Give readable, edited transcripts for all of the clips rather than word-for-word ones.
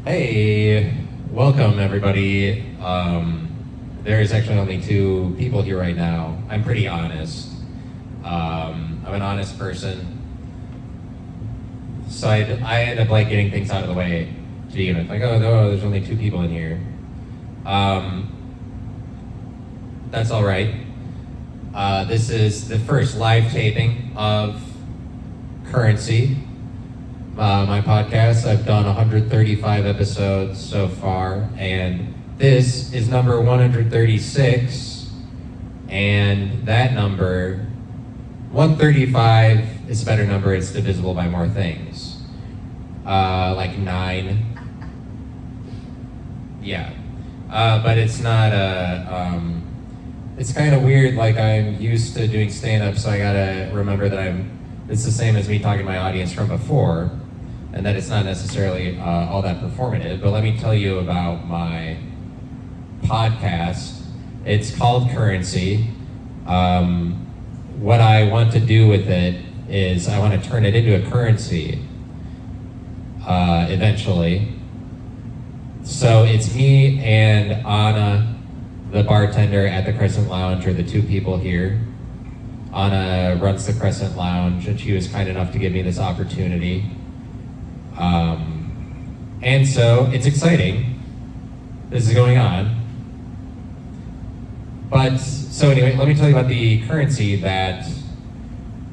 Hey, welcome everybody. There is actually only two people here right now. I'm pretty honest. I'm an honest person. So I end up like getting things out of the way to begin with. Like, oh no, there's only two people in here. That's all right. This is the first live taping of Currency, my podcast. I've done 135 episodes so far, and this is number 136, and that number, 135, is a better number. It's divisible by more things. Like 9. Yeah. But it's not it's kind of weird. Like, I'm used to doing stand-up, so I gotta remember that it's the same as me talking to my audience from before, and that it's not necessarily all that performative. But let me tell you about my podcast. It's called Currency. What I want to do with it is I want to turn it into a currency eventually. So it's me and Anna, the bartender at the Crescent Lounge, are the two people here. Anna runs the Crescent Lounge, and she was kind enough to give me this opportunity. And so it's exciting. This is going on. But, so anyway, let me tell you about the currency that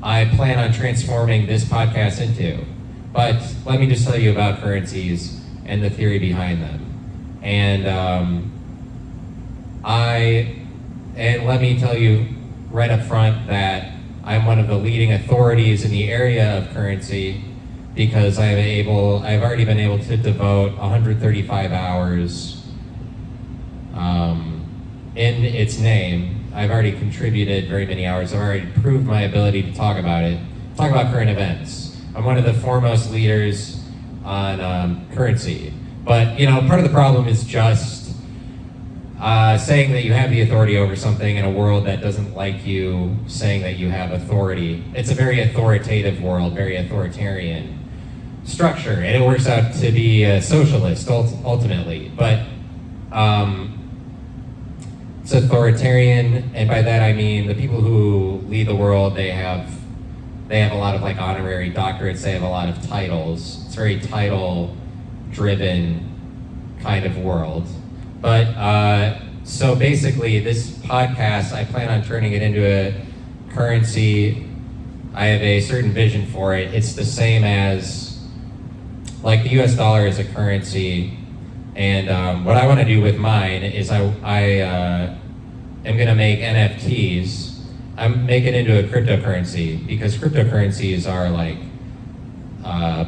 I plan on transforming this podcast into. But let me just tell you about currencies and the theory behind them. And let me tell you right up front that I'm one of the leading authorities in the area of currency, because I've already been able to devote 135 hours in its name. I've already contributed very many hours. I've already proved my ability to talk about current events. I'm one of the foremost leaders on currency. But, part of the problem is just saying that you have the authority over something in a world that doesn't like you saying that you have authority. It's a very authoritative world, very authoritarian structure, and it works out to be a socialist ultimately. But it's authoritarian, and by that I mean the people who lead the world, they have a lot of like honorary doctorates, they have a lot of titles. It's a very title-driven kind of world. But so basically, this podcast, I plan on turning it into a currency. I have a certain vision for it. It's the same as, like, the US dollar is a currency. And what I want to do with mine is I am going to make NFTs. I'm making it into a cryptocurrency, because cryptocurrencies are like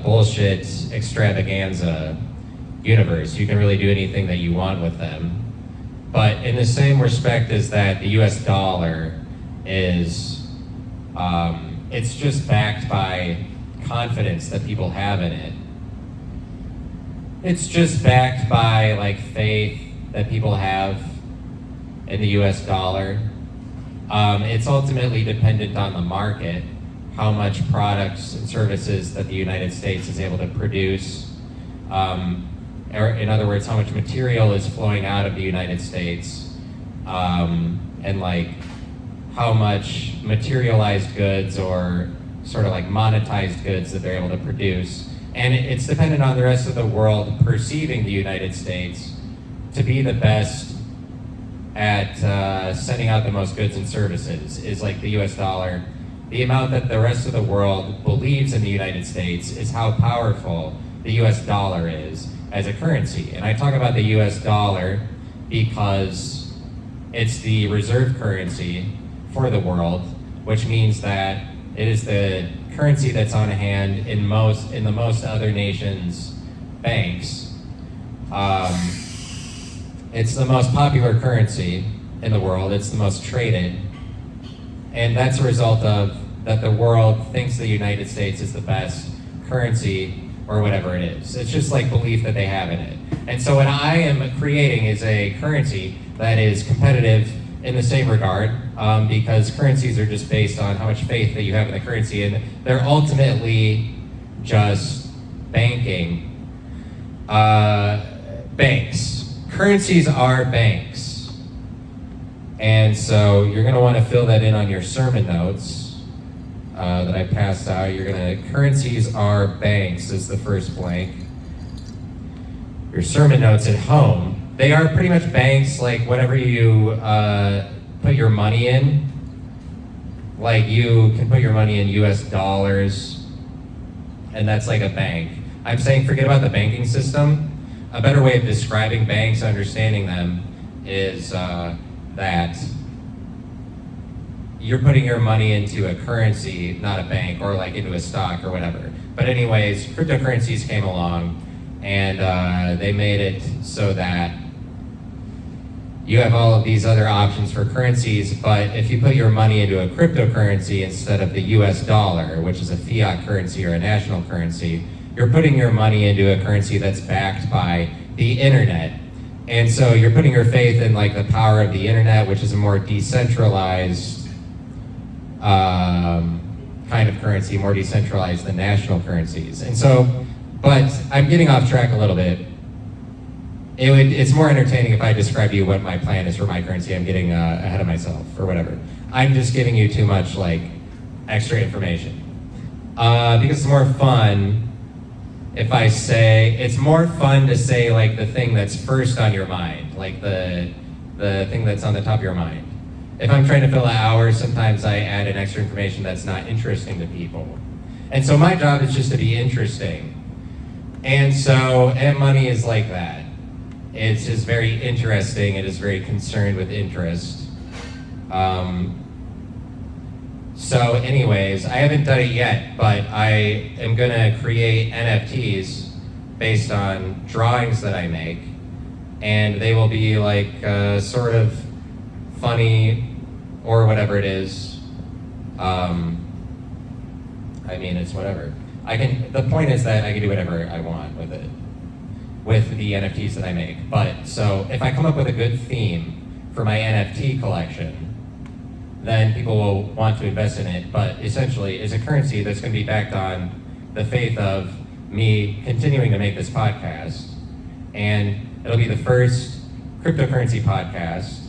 bullshit extravaganza universe. You can really do anything that you want with them. But in the same respect as that, the US dollar is, it's just backed by confidence that people have in it. It's just backed by like faith that people have in the US dollar. It's ultimately dependent on the market, how much products and services that the United States is able to produce. Or in other words, how much material is flowing out of the United States, and like how much materialized goods or sort of like monetized goods that they're able to produce. And it's dependent on the rest of the world perceiving the United States to be the best at sending out the most goods and services. Is like the US dollar. The amount that the rest of the world believes in the United States is how powerful the US dollar is as a currency. And I talk about the US dollar because it's the reserve currency for the world, which means that it is the currency that's on hand in the most other nations' banks. It's the most popular currency in the world. It's the most traded. And that's a result of that the world thinks the United States is the best currency or whatever it is. It's just like belief that they have in it. And so what I am creating is a currency that is competitive in the same regard, because currencies are just based on how much faith that you have in the currency, and they're ultimately just banking. banks. Currencies are banks. And so you're going to want to fill that in on your sermon notes that I passed out. Currencies are banks is the first blank. Your sermon notes at home, they are pretty much banks, like whatever you put your money in. Like you can put your money in US dollars, and that's like a bank. I'm saying forget about the banking system. A better way of describing banks, understanding them, is that you're putting your money into a currency, not a bank, or like into a stock or whatever. But anyways, cryptocurrencies came along, and they made it so that you have all of these other options for currencies, but if you put your money into a cryptocurrency instead of the US dollar, which is a fiat currency or a national currency, you're putting your money into a currency that's backed by the internet. And so you're putting your faith in like the power of the internet, which is a more decentralized kind of currency, more decentralized than national currencies. And so, but I'm getting off track a little bit. It's more entertaining if I describe to you what my plan is for my currency. I'm getting ahead of myself or whatever. I'm just giving you too much like extra information. Because it's more fun if I say, it's more fun to say like the thing that's first on your mind, like the thing that's on the top of your mind. If I'm trying to fill an hour, sometimes I add in extra information that's not interesting to people. And so my job is just to be interesting. And money is like that. It's just very interesting. It is very concerned with interest. So anyways, I haven't done it yet, but I am gonna create NFTs based on drawings that I make. And they will be like sort of funny or whatever it is. I mean, it's whatever. The point is that I can do whatever I want with it, with the NFTs that I make. But so if I come up with a good theme for my NFT collection, then people will want to invest in it. But essentially, it's a currency that's going to be backed on the faith of me continuing to make this podcast. And it'll be the first cryptocurrency podcast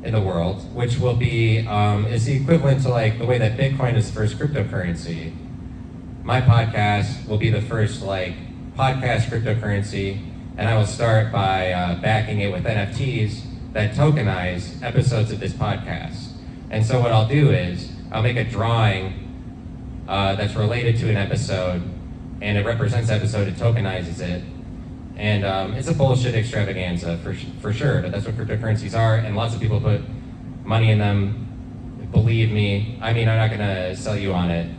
in the world, which will be, is the equivalent to like the way that Bitcoin is the first cryptocurrency. My podcast will be the first like podcast cryptocurrency, and I will start by backing it with NFTs that tokenize episodes of this podcast. And so what I'll do is I'll make a drawing that's related to an episode, and it represents the episode, it tokenizes it, and it's a bullshit extravaganza for sure, but that's what cryptocurrencies are, and lots of people put money in them. Believe me, I mean, I'm not gonna sell you on it.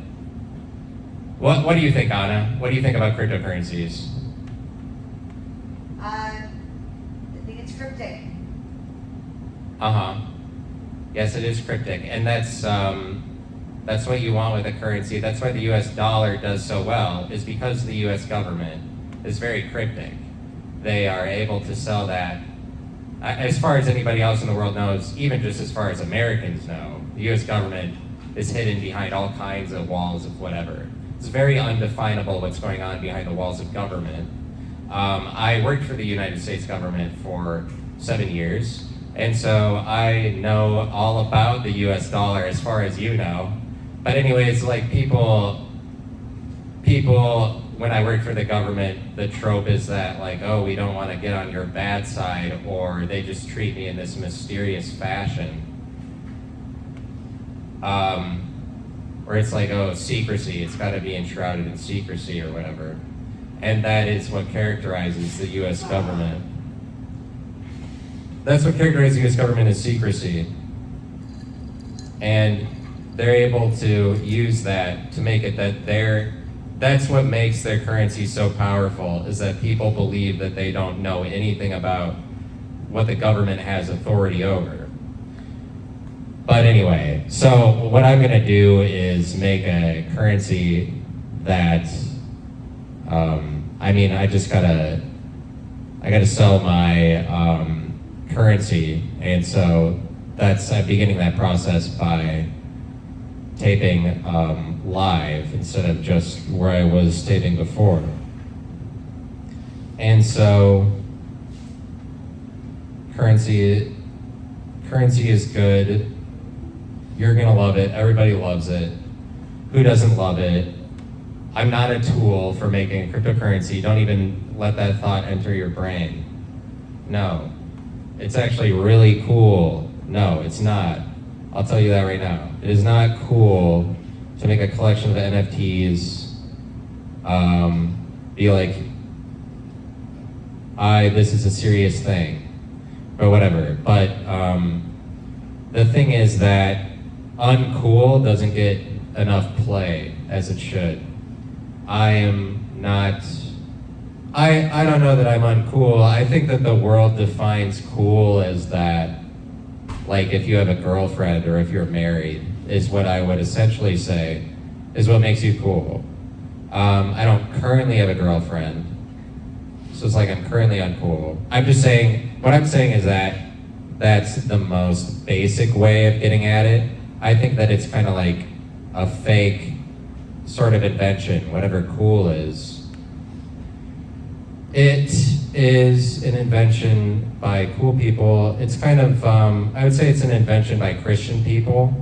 What do you think, Anna? What do you think about cryptocurrencies? I think it's cryptic. Yes, it is cryptic, and that's what you want with a currency. That's why the U.S. dollar does so well, is because the U.S. government is very cryptic. They are able to sell that, as far as anybody else in the world knows, even just as far as Americans know, the U.S. government is hidden behind all kinds of walls of whatever. It's very undefinable what's going on behind the walls of government. I worked for the United States government for 7 years, and so I know all about the US dollar as far as you know. But anyways, like people, when I worked for the government, the trope is that like, oh, we don't want to get on your bad side, or they just treat me in this mysterious fashion. Where it's like, oh, secrecy, it's got to be enshrouded in secrecy or whatever. And that is what characterizes the US government. That's what characterizes the US government is secrecy. And they're able to use that to make it that that's what makes their currency so powerful, is that people believe that they don't know anything about what the government has authority over. But anyway, so what I'm gonna do is make a currency that, I gotta sell my currency, and so I'm beginning that process by taping live instead of just where I was taping before. And so currency is good. You're gonna love it. Everybody loves it. Who doesn't love it? I'm not a tool for making a cryptocurrency. Don't even let that thought enter your brain. No. It's actually really cool. No, it's not. I'll tell you that right now. It is not cool to make a collection of NFTs, be like, this is a serious thing, or whatever. But the thing is that uncool doesn't get enough play as it should. I am not, I don't know that I'm uncool. I think that the world defines cool as that, like if you have a girlfriend or if you're married, is what I would essentially say is what makes you cool. I don't currently have a girlfriend, so it's like I'm currently uncool. I'm just saying, what I'm saying is that that's the most basic way of getting at it. I think that it's kind of like a fake sort of invention, whatever cool is. It is an invention by cool people. It's kind of, I would say it's an invention by Christian people,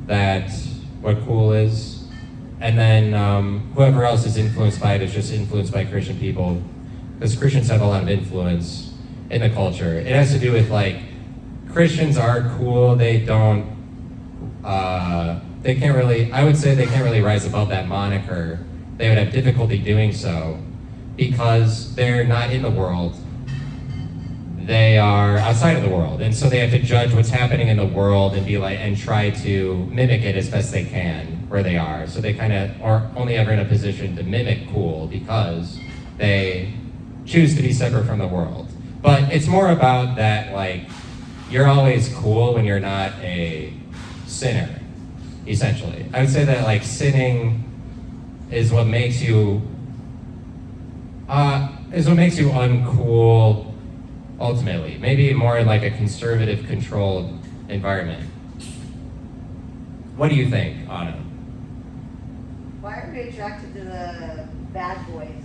that what cool is. And then whoever else is influenced by it is just influenced by Christian people, because Christians have a lot of influence in the culture. It has to do with like, Christians are cool, they don't, they can't really, I would say they can't really rise above that moniker. They would have difficulty doing so because they're not in the world. They are outside of the world. And so they have to judge what's happening in the world and be like, and try to mimic it as best they can where they are. So they kind of are only ever in a position to mimic cool because they choose to be separate from the world. But it's more about that, like, you're always cool when you're not a sinner, essentially. I would say that like sinning is what makes you uncool ultimately. Maybe more in like a conservative, controlled environment. What do you think, Anna? Why are we attracted to the bad boys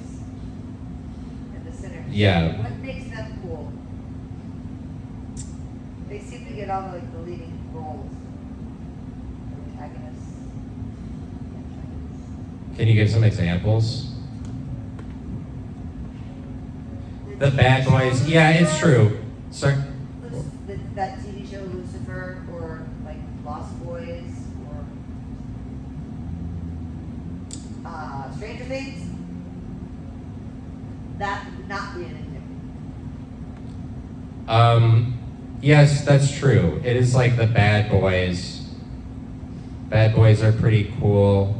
and the sinners? Yeah. What makes them cool? They seem to get all like the leading roles. Antagonists. Can you give some examples? The bad boys. Yeah, it's true. Sorry. That TV show Lucifer, or like Lost Boys, or Stranger Things. That would not be an example. Yes, that's true. It is like the bad boys. Bad boys are pretty cool.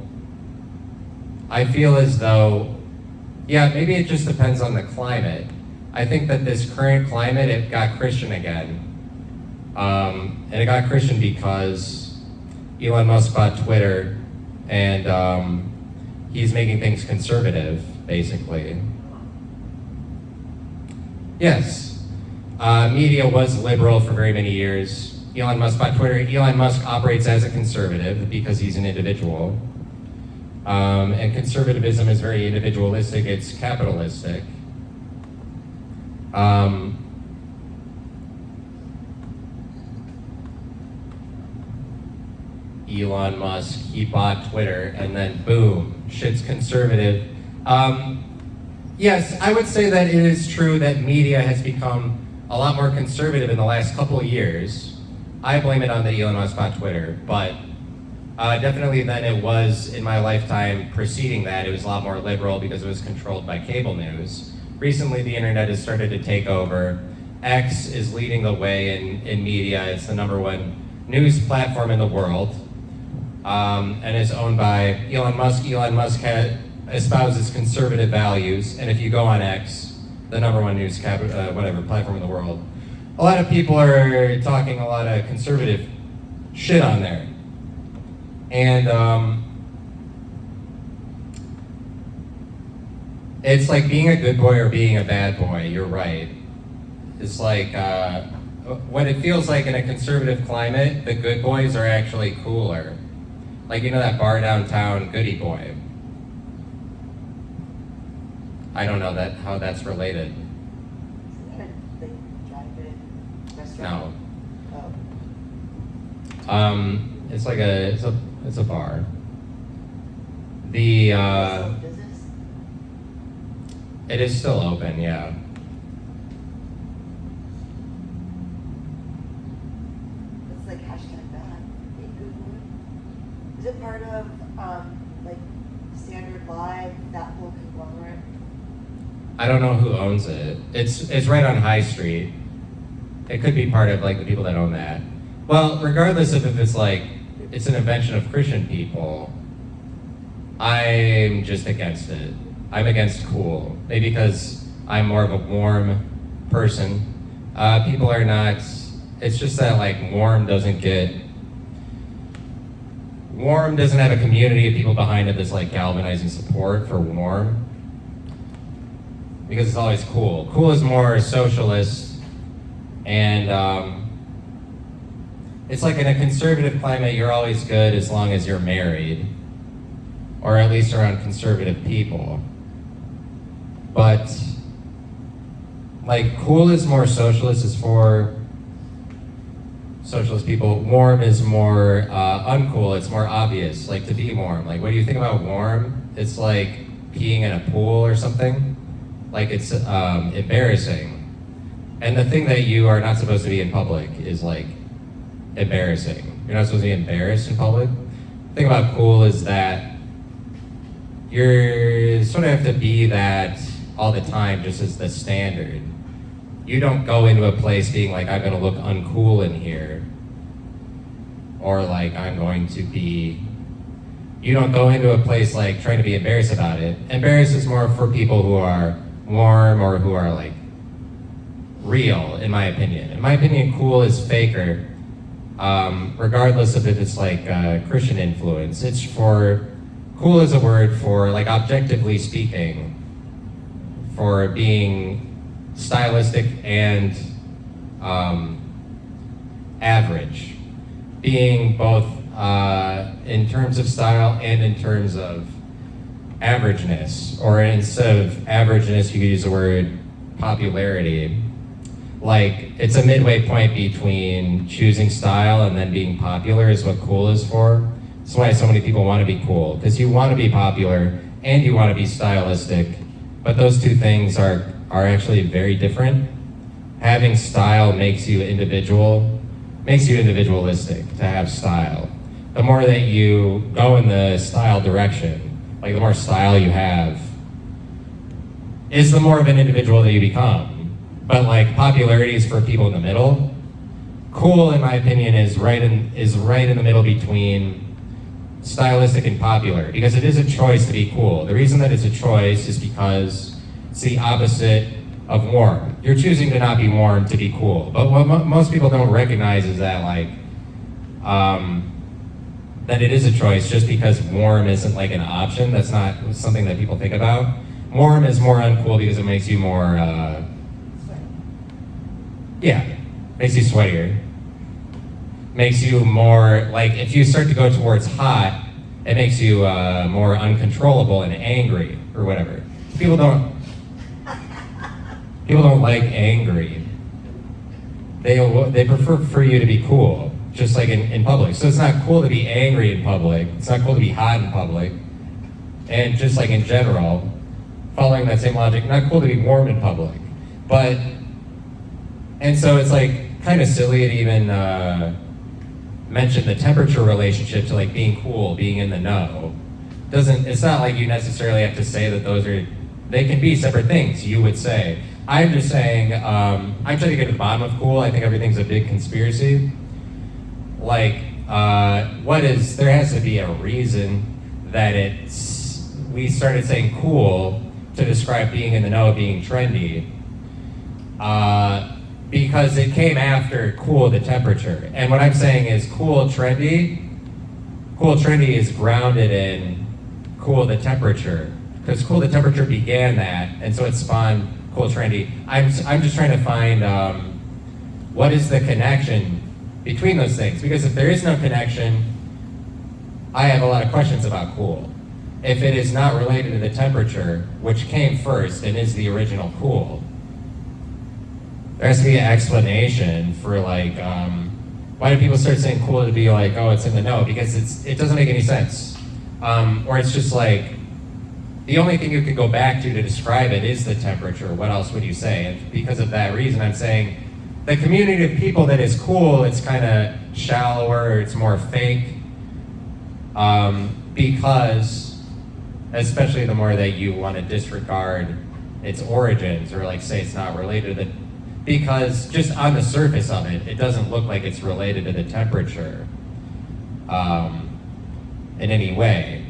I feel as though, yeah, maybe it just depends on the climate. I think that this current climate, it got Christian again. And it got Christian because Elon Musk bought Twitter, and he's making things conservative, basically. Yes. Media was liberal for very many years. Elon Musk bought Twitter. Elon Musk operates as a conservative because he's an individual. And conservatism is very individualistic, it's capitalistic. Elon Musk, he bought Twitter, and then boom, shit's conservative. Yes, I would say that it is true that media has become a lot more conservative in the last couple of years. I blame it on the Elon Musk bought Twitter, but definitely then it was, in my lifetime preceding that, it was a lot more liberal because it was controlled by cable news. Recently, the internet has started to take over. X is leading the way in media. It's the #1 news platform in the world, and is owned by Elon Musk. Elon Musk espouses conservative values, and if you go on X, the #1 news platform in the world, a lot of people are talking a lot of conservative shit on there. And it's like being a good boy or being a bad boy, you're right. It's like, what it feels like in a conservative climate, the good boys are actually cooler. Like, you know that bar downtown, Goody Boy. I don't know how that's related. Isn't that like drive-in restaurant? No. Oh. It's like it's a bar. The Business? it is still open, yeah. It's like hashtag bad. Hey, Google it. Is it part of, like, Standard Live, that whole conglomerate? I don't know who owns it. It's right on High Street. It could be part of like the people that own that. Well, regardless of if it's like it's an invention of Christian people, I'm just against it. I'm against cool. Maybe because I'm more of a warm person. People are not. It's just that like warm doesn't have a community of people behind it that's like galvanizing support for warm. Because it's always cool. Cool is more socialist, and it's like in a conservative climate, you're always good as long as you're married, or at least around conservative people. But like cool is more socialist, is for socialist people. Warm is more uncool. It's more obvious, like to be warm. Like what do you think about warm? It's like peeing in a pool or something. Like it's embarrassing. And the thing that you are not supposed to be in public is like embarrassing. You're not supposed to be embarrassed in public. The thing about cool is that you're sort of have to be that all the time just as the standard. You don't go into a place being like, I'm gonna look uncool in here. Or like, I'm going to be, you don't go into a place like trying to be embarrassed about it. Embarrassed is more for people who are warm or who are like real, in my opinion. In my opinion, cool is faker, regardless of if it's like Christian influence. It's for, cool is a word for like objectively speaking, for being stylistic and average. Being both in terms of style and in terms of averageness, or instead of averageness, you could use the word popularity. Like, it's a midway point between choosing style and then being popular is what cool is for. That's why so many people want to be cool, because you want to be popular and you want to be stylistic, but those two things are actually very different. Having style makes you individualistic to have style. The more that you go in the style direction, like the more style you have, is the more of an individual that you become. But like popularity is for people in the middle. Cool, in my opinion, is right in the middle between stylistic and popular, because it is a choice to be cool. The reason that it's a choice is because it's the opposite of warm. You're choosing to not be warm to be cool. But what most people don't recognize is that like that it is a choice, just because warm isn't like an option. That's not something that people think about. Warm is more uncool because it makes you more makes you sweatier. Makes you more, like, if you start to go towards hot, it makes you more uncontrollable and angry, or whatever. People don't like angry. They prefer for you to be cool, just like in public. So it's not cool to be angry in public. It's not cool to be hot in public. And just like in general, following that same logic, not cool to be warm in public. And so it's like kind of silly to even mention the temperature relationship to like being cool, being in the know. It's not like you necessarily have to say that they can be separate things, you would say. I'm just saying, I'm trying to get to the bottom of cool. I think everything's a big conspiracy. Like, there has to be a reason that we started saying cool to describe being in the know, being trendy. Because it came after cool the temperature. And what I'm saying is cool trendy is grounded in cool the temperature. Because cool the temperature began that, and so it spawned cool trendy. I'm just trying to find what is the connection between those things. Because if there is no connection, I have a lot of questions about cool. If it is not related to the temperature, which came first and is the original cool, there has to be an explanation for like, why do people start saying cool to be like, oh, it's in the know? Because it doesn't make any sense. Or it's just like, the only thing you could go back to describe it is the temperature. What else would you say? And because of that reason, I'm saying the community of people that is cool, it's kind of shallower, it's more fake. Because, especially the more that you want to disregard its origins or like say it's not related to the, because just on the surface of it, it doesn't look like it's related to the temperature in any way.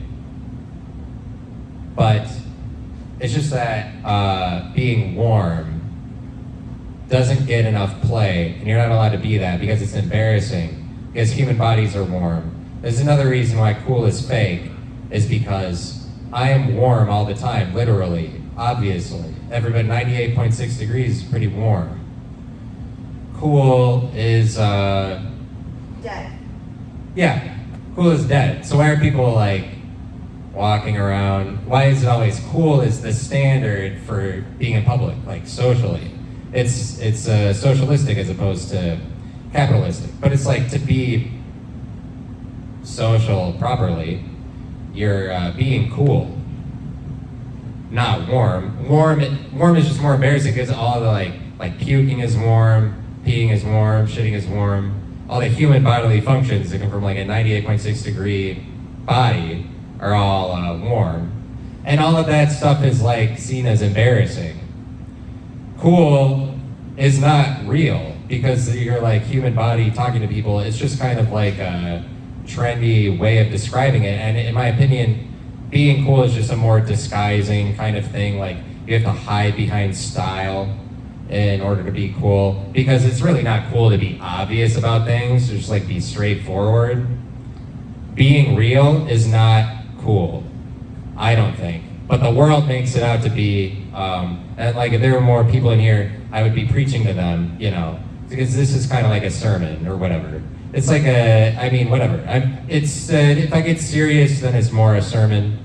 But it's just that being warm doesn't get enough play, and you're not allowed to be that because it's embarrassing, because human bodies are warm. There's another reason why cool is fake, is because I am warm all the time, literally, obviously. Everybody, 98.6 degrees is pretty warm. Cool is, Dead. Yeah, cool is dead. So why are people like walking around? Why is it always cool is the standard for being in public, like socially. It's socialistic as opposed to capitalistic. But it's like to be social properly, you're being cool, not warm. Warm is just more embarrassing because all the like puking is warm, peeing is warm, shitting is warm. All the human bodily functions that come from like a 98.6 degree body are all warm. And all of that stuff is like seen as embarrassing. Cool is not real because you're like human body talking to people. It's just kind of like a trendy way of describing it. And in my opinion, being cool is just a more disguising kind of thing. Like you have to hide behind style in order to be cool, because it's really not cool to be obvious about things, just like be straightforward. Being real is not cool, I don't think. But the world makes it out to be, and like if there were more people in here, I would be preaching to them, you know, because this is kind of like a sermon or whatever. It's like whatever. If I get serious, then it's more a sermon.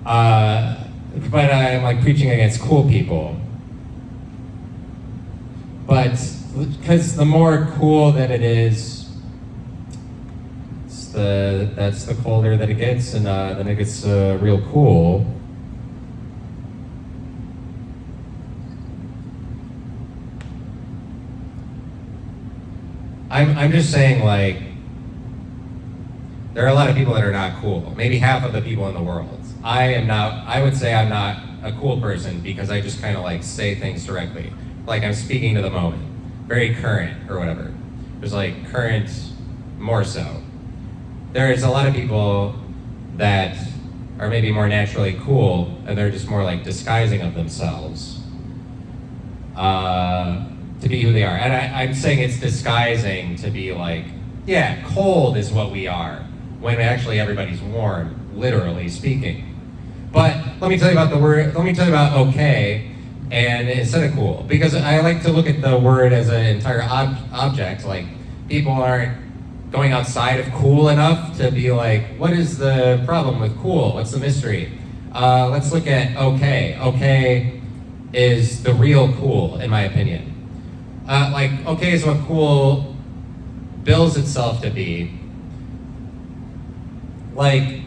But I'm like preaching against cool people. But because the more cool that it is, that's the colder that it gets, and then it gets real cool. I'm just saying, like, there are a lot of people that are not cool. Maybe half of the people in the world. I would say I'm not a cool person because I just kind of like say things directly. Like I'm speaking to the moment, very current or whatever. There's like current more so. There's a lot of people that are maybe more naturally cool and they're just more like disguising of themselves to be who they are. And I'm saying it's disguising to be like, yeah, cold is what we are, when actually everybody's warm, literally speaking. But let me tell you about okay, and instead of cool, because I like to look at the word as an entire object. Like people aren't going outside of cool enough to be like, what is the problem with cool? What's the mystery? Let's look at okay. Okay is the real cool, in my opinion. Like okay is what cool bills itself to be. Like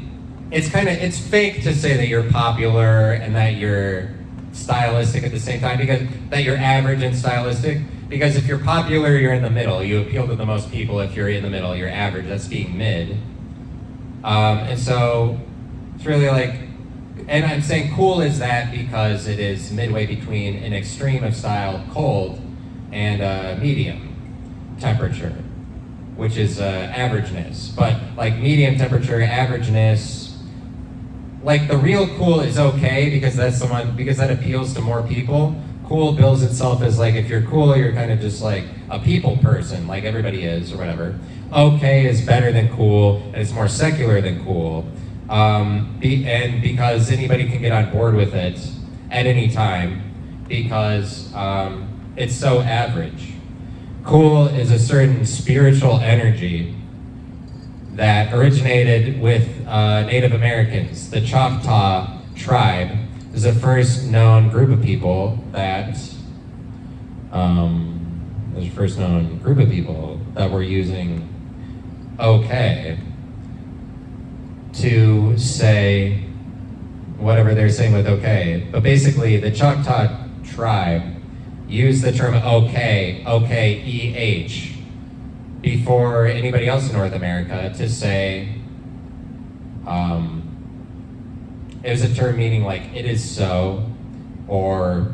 it's fake to say that you're popular and that you're stylistic at the same time, because that you're average and stylistic, because if you're popular, you're in the middle. You appeal to the most people. If you're in the middle, you're average. That's being mid. And so it's really like, and I'm saying cool is that because it is midway between an extreme of style, cold, and medium temperature, which is averageness. But like medium temperature, averageness, like the real cool is okay because that appeals to more people. Cool bills itself as like, if you're cool, you're kind of just like a people person, like everybody is or whatever. Okay is better than cool, and it's more secular than cool. And because anybody can get on board with it at any time, because it's so average. Cool is a certain spiritual energy that originated with Native Americans. The Choctaw tribe is the first known group of people that There's a first known group of people that were using okay to say whatever they're saying with okay. But basically, the Choctaw tribe used the term okay, O-K-E-H, before anybody else in North America to say, it was a term meaning like it is so, or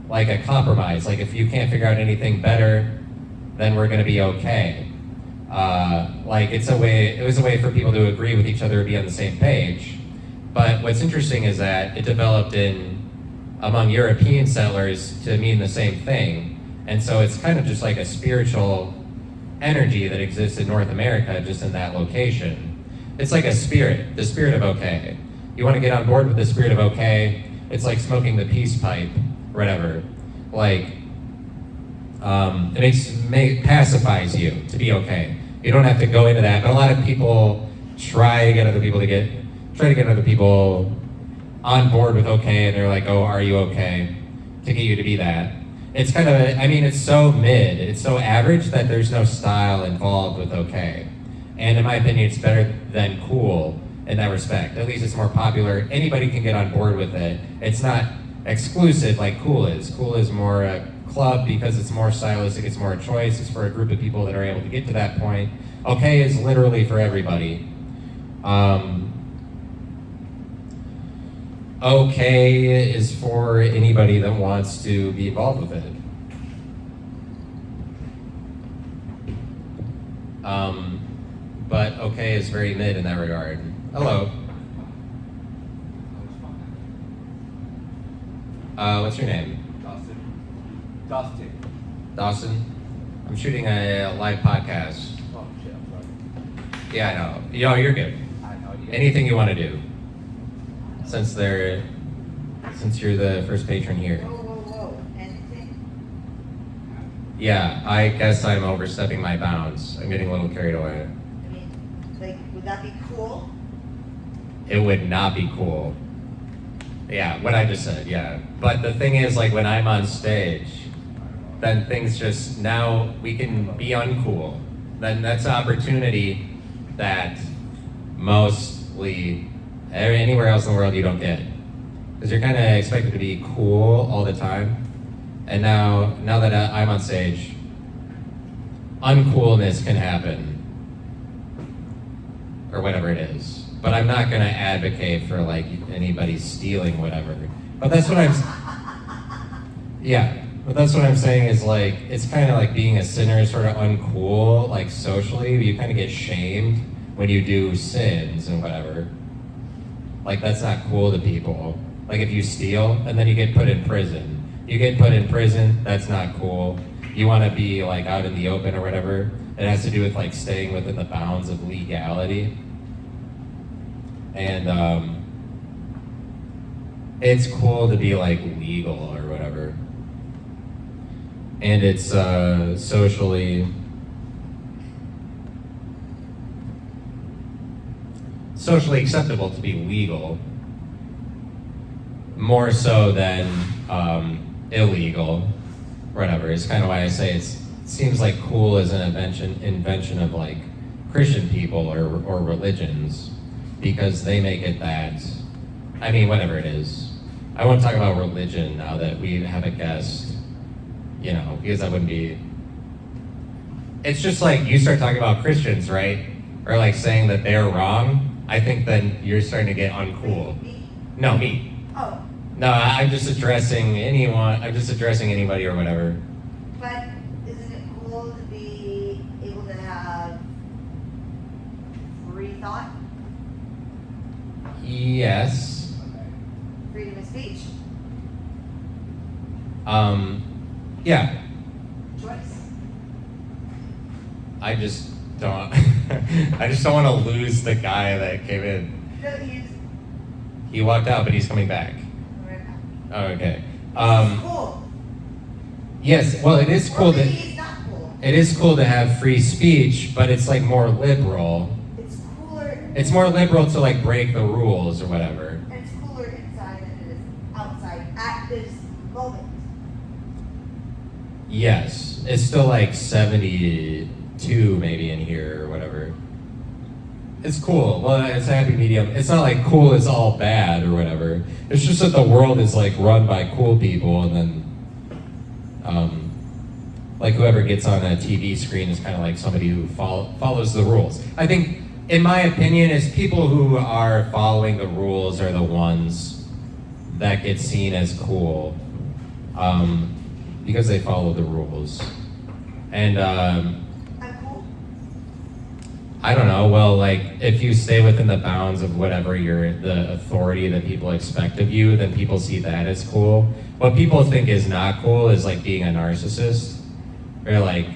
like a compromise. Like if you can't figure out anything better, then we're gonna be okay. Like it was a way for people to agree with each other and be on the same page. But what's interesting is that it developed among European settlers to mean the same thing. And so it's kind of just like a spiritual energy that exists in North America, just in that location. It's like a spirit, the spirit of okay. You want to get on board with the spirit of okay, it's like smoking the peace pipe, whatever. Like, it pacifies you to be okay. You don't have to go into that, but a lot of people try to get other people on board with okay, and they're like, oh, are you okay? To get you to be that. It's kind of, it's so mid, it's so average that there's no style involved with okay. And in my opinion, it's better than cool in that respect. At least it's more popular. Anybody can get on board with it. It's not exclusive like cool is. Cool is more a club because it's more stylistic, it's more a choice. It's for a group of people that are able to get to that point. Okay is literally for everybody. Okay is for anybody that wants to be involved with it. But okay is very mid in that regard. Hello. What's your name? Dawson? I'm shooting a live podcast. Oh shit, I'm sorry. Yeah, I know. You're good. I know. Anything you want to do. Since you're the first patron here. Whoa, anything? Yeah, I guess I'm overstepping my bounds. I'm getting a little carried away. Would that be cool? It would not be cool. Yeah, what I just said, yeah. But the thing is, like, when I'm on stage, then things just, now we can be uncool. Then that's an opportunity that mostly anywhere else in the world you don't get. Because you're kind of expected to be cool all the time. And now that I'm on stage, uncoolness can happen. Or whatever it is. But I'm not gonna advocate for like anybody stealing whatever. But that's what but that's what I'm saying is like, it's kind of like being a sinner is sort of uncool, like socially. You kind of get shamed when you do sins and whatever. Like that's not cool to people. Like if you steal and then you get put in prison. You get put in prison, that's not cool. You wanna be like out in the open or whatever. It has to do with like staying within the bounds of legality. And it's cool to be like legal or whatever. And it's socially acceptable to be legal, more so than illegal, whatever. It's kind of why I say it seems like cool is an invention of like Christian people or religions, because they make it that, whatever it is. I won't talk about religion now that we have a guest, because that wouldn't be, it's just like you start talking about Christians, right? Or like saying that they're wrong, I think then you're starting to get uncool. Me? No, me. Oh, No, I'm just addressing anybody or whatever. but isn't it cool to be able to have free thought, Yes. freedom of speech, Yeah. choice? I just don't want to lose the guy that came in. No, he's He walked out, but he's coming back. Oh, okay. cool. Yes, well, it is cool Or maybe that he's not cool. it is cool to have free speech, but it's like more liberal. It's cooler. It's more liberal to like break the rules or whatever. And it's cooler inside than it is outside at this moment. Yes, it's still like 72 maybe in here or whatever. It's cool. Well, it's a happy medium. It's not like cool is all bad or whatever. It's just that the world is like run by cool people, and then like whoever gets on a TV screen is kind of like somebody who follows the rules. I think, in my opinion, is people who are following the rules are the ones that get seen as cool, because they follow the rules. And I'm cool. I don't know, well, like, if you stay within the bounds of whatever the authority that people expect of you, then people see that as cool. What people think is not cool is like being a narcissist, or like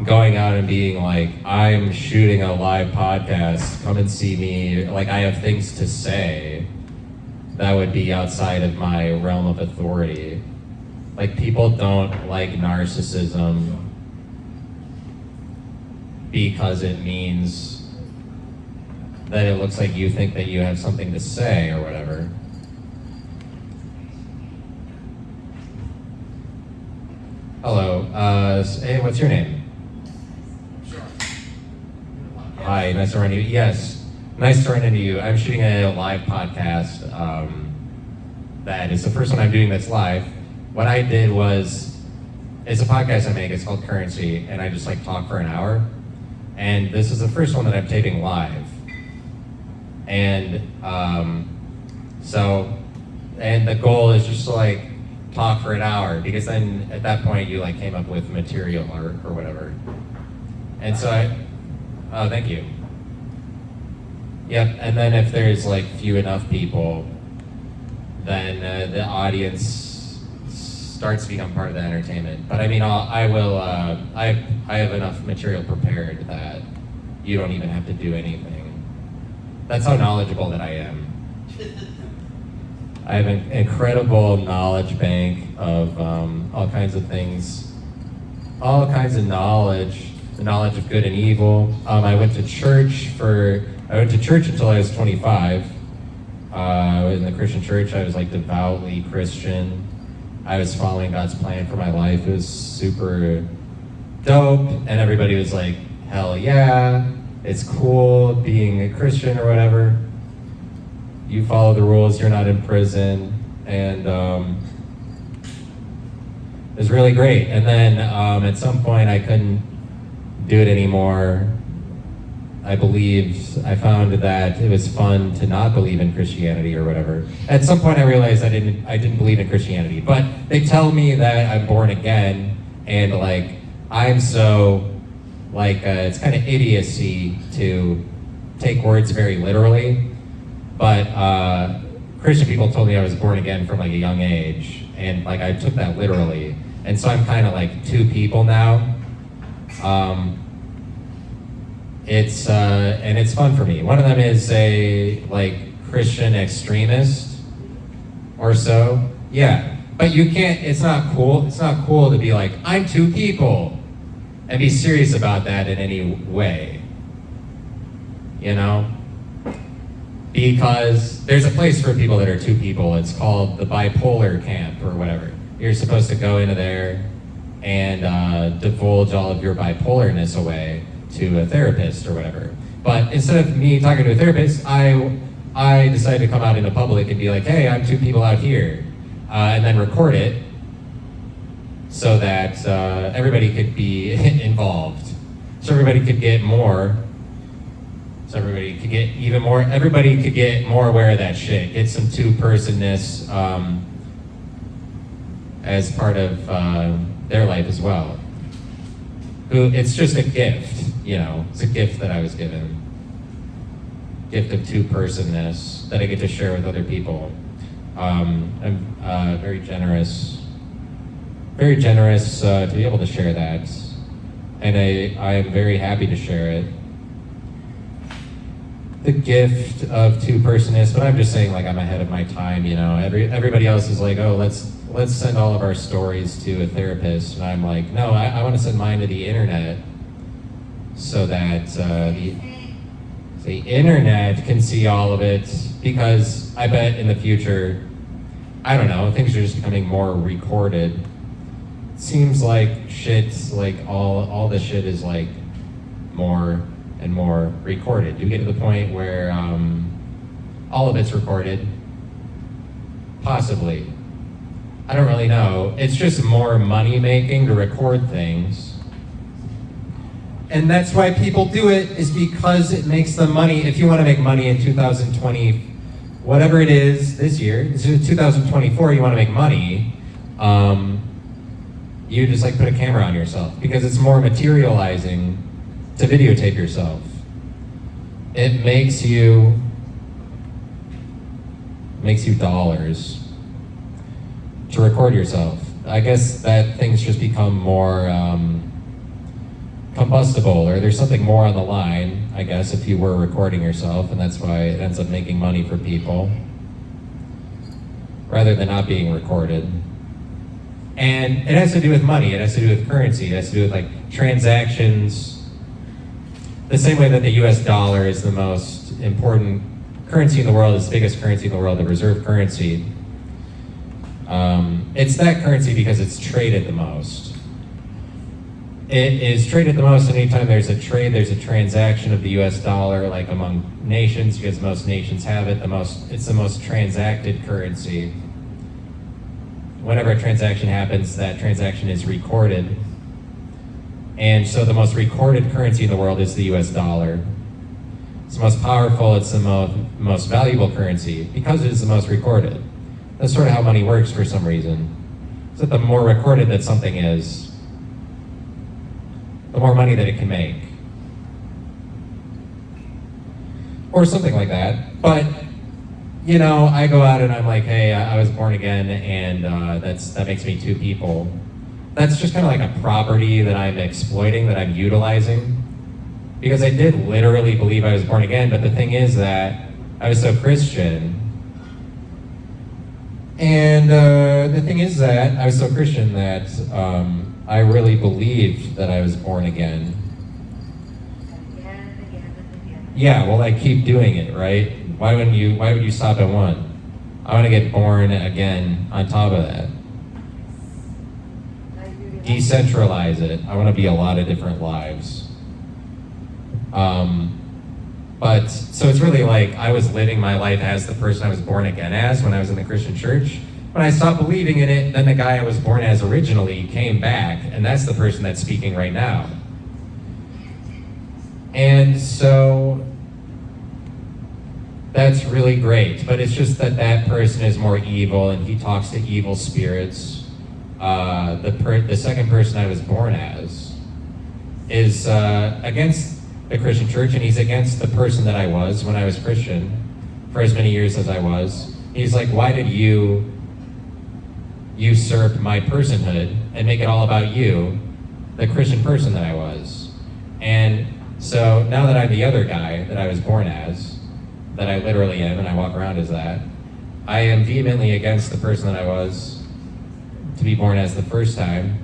going out and being like, I'm shooting a live podcast, come and see me, like I have things to say that would be outside of my realm of authority. Like, people don't like narcissism because it means that it looks like you think that you have something to say or whatever. Hello, hey, what's your name? Hi, nice to run into you. Yes, nice to run into you. I'm shooting a live podcast that is the first one I'm doing that's live. What I did was, it's a podcast I make, it's called Currency, and I just like talk for an hour. And this is the first one that I'm taping live. And and the goal is just to like talk for an hour, because then at that point you like came up with material or whatever. And so oh, thank you. Yep, and then if there's like few enough people, then the audience starts to become part of the entertainment. But I mean, I have enough material prepared that you don't even have to do anything. That's how knowledgeable that I am. I have an incredible knowledge bank of all kinds of things, all kinds of knowledge, the knowledge of good and evil. I went to church until I was 25. In the Christian church, I was like devoutly Christian. I was following God's plan for my life. It was super dope, and everybody was like, hell yeah, it's cool being a Christian or whatever. You follow the rules, you're not in prison, and it was really great. And then at some point I couldn't do it anymore. I found that it was fun to not believe in Christianity or whatever. At some point I realized I didn't believe in Christianity, but they tell me that I'm born again, and like I'm so like it's kind of idiocy to take words very literally. But Christian people told me I was born again from like a young age, and like I took that literally, and so I'm kind of like two people now. And it's fun for me. One of them is a like Christian extremist or so. Yeah, but you can't. It's not cool. It's not cool to be like, I'm two people, and be serious about that in any way. You know. Because there's a place for people that are two people. It's called the bipolar camp or whatever. You're supposed to go into there and divulge all of your bipolarness away to a therapist or whatever. But instead of me talking to a therapist, I decided to come out into public and be like, hey, I'm two people out here, and then record it so that everybody could be involved. So everybody could get more. So everybody could get even more, everybody could get more aware of that shit. Get some two-personness as part of their life as well. It's just a gift, you know, it's a gift that I was given. Gift of two-personness that I get to share with other people. I'm very generous to be able to share that. And I am very happy to share it. The gift of two-personness, but I'm just saying like I'm ahead of my time, you know. Everybody else is like, oh, let's send all of our stories to a therapist, and I'm like, no, I want to send mine to the internet so that the internet can see all of it, because I bet in the future, I don't know, things are just becoming more recorded. seems like shit's like all the shit is like more and more recorded. Do we get to the point where all of it's recorded? Possibly. I don't really know. It's just more money making to record things. And that's why people do it, is because it makes them money. If you want to make money in 2020, whatever it is this year, 2024, you want to make money, you just like put a camera on yourself because it's more materializing to videotape yourself. It makes you dollars to record yourself. I guess that things just become more combustible, or there's something more on the line, I guess, if you were recording yourself, and that's why it ends up making money for people rather than not being recorded. And it has to do with money, it has to do with currency, it has to do with like transactions. The same way that the US dollar is the most important currency in the world, is the biggest currency in the world, the reserve currency. It's that currency because it's traded the most. It is traded the most anytime there's a trade, there's a transaction of the US dollar, like among nations, because most nations have it. It's the most transacted currency. Whenever a transaction happens, that transaction is recorded. And so the most recorded currency in the world is the US dollar. It's the most powerful, it's the most valuable currency because it is the most recorded. That's sort of how money works for some reason. So the more recorded that something is, the more money that it can make. Or something like that. But, you know, I go out and I'm like, hey, I was born again, and that makes me two people. That's just kind of like a property that I'm exploiting, that I'm utilizing. Because I did literally believe I was born again, but the thing is that I was so Christian. And the thing is that I was so Christian that I really believed that I was born again. Again and again and again. Yeah, well, I keep doing it, right? Why would you stop at one? I want to get born again on top of that. Decentralize it. I want to be a lot of different lives. But so it's really like I was living my life as the person I was born again as when I was in the Christian church. When I stopped believing in it, then the guy I was born as originally came back, and that's the person that's speaking right now. And so that's really great, but it's just that that person is more evil and he talks to evil spirits. The second person I was born as is against the Christian church, and he's against the person that I was when I was Christian for as many years as I was. He's like, why did you usurp my personhood and make it all about you, the Christian person that I was? And so now that I'm the other guy that I was born as, that I literally am, and I walk around as that, I am vehemently against the person that I was to be born as the first time.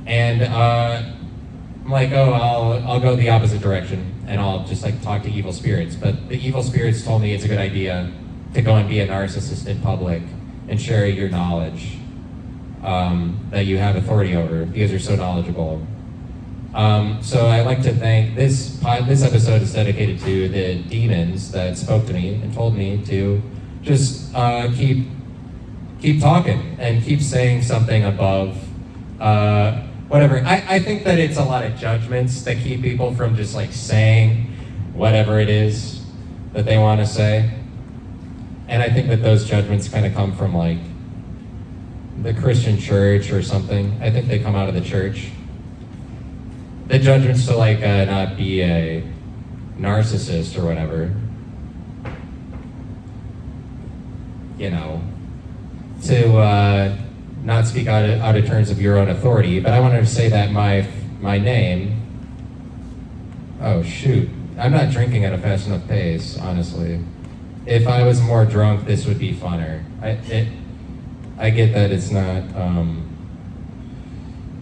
And I'm like, oh, I'll go the opposite direction, and I'll just like talk to evil spirits. But the evil spirits told me it's a good idea to go and be a narcissist in public and share your knowledge that you have authority over because you're so knowledgeable. So I like to thank this episode is dedicated to the demons that spoke to me and told me to just keep talking and keep saying something above whatever. I think that it's a lot of judgments that keep people from just like saying whatever it is that they want to say. And I think that those judgments kind of come from like the Christian church or something. I think they come out of the church. The judgments to like not be a narcissist or whatever. You know, to not speak out of terms of your own authority. But I wanted to say that my name. Oh shoot, I'm not drinking at a fast enough pace, honestly. If I was more drunk, this would be funner. I get that it's not.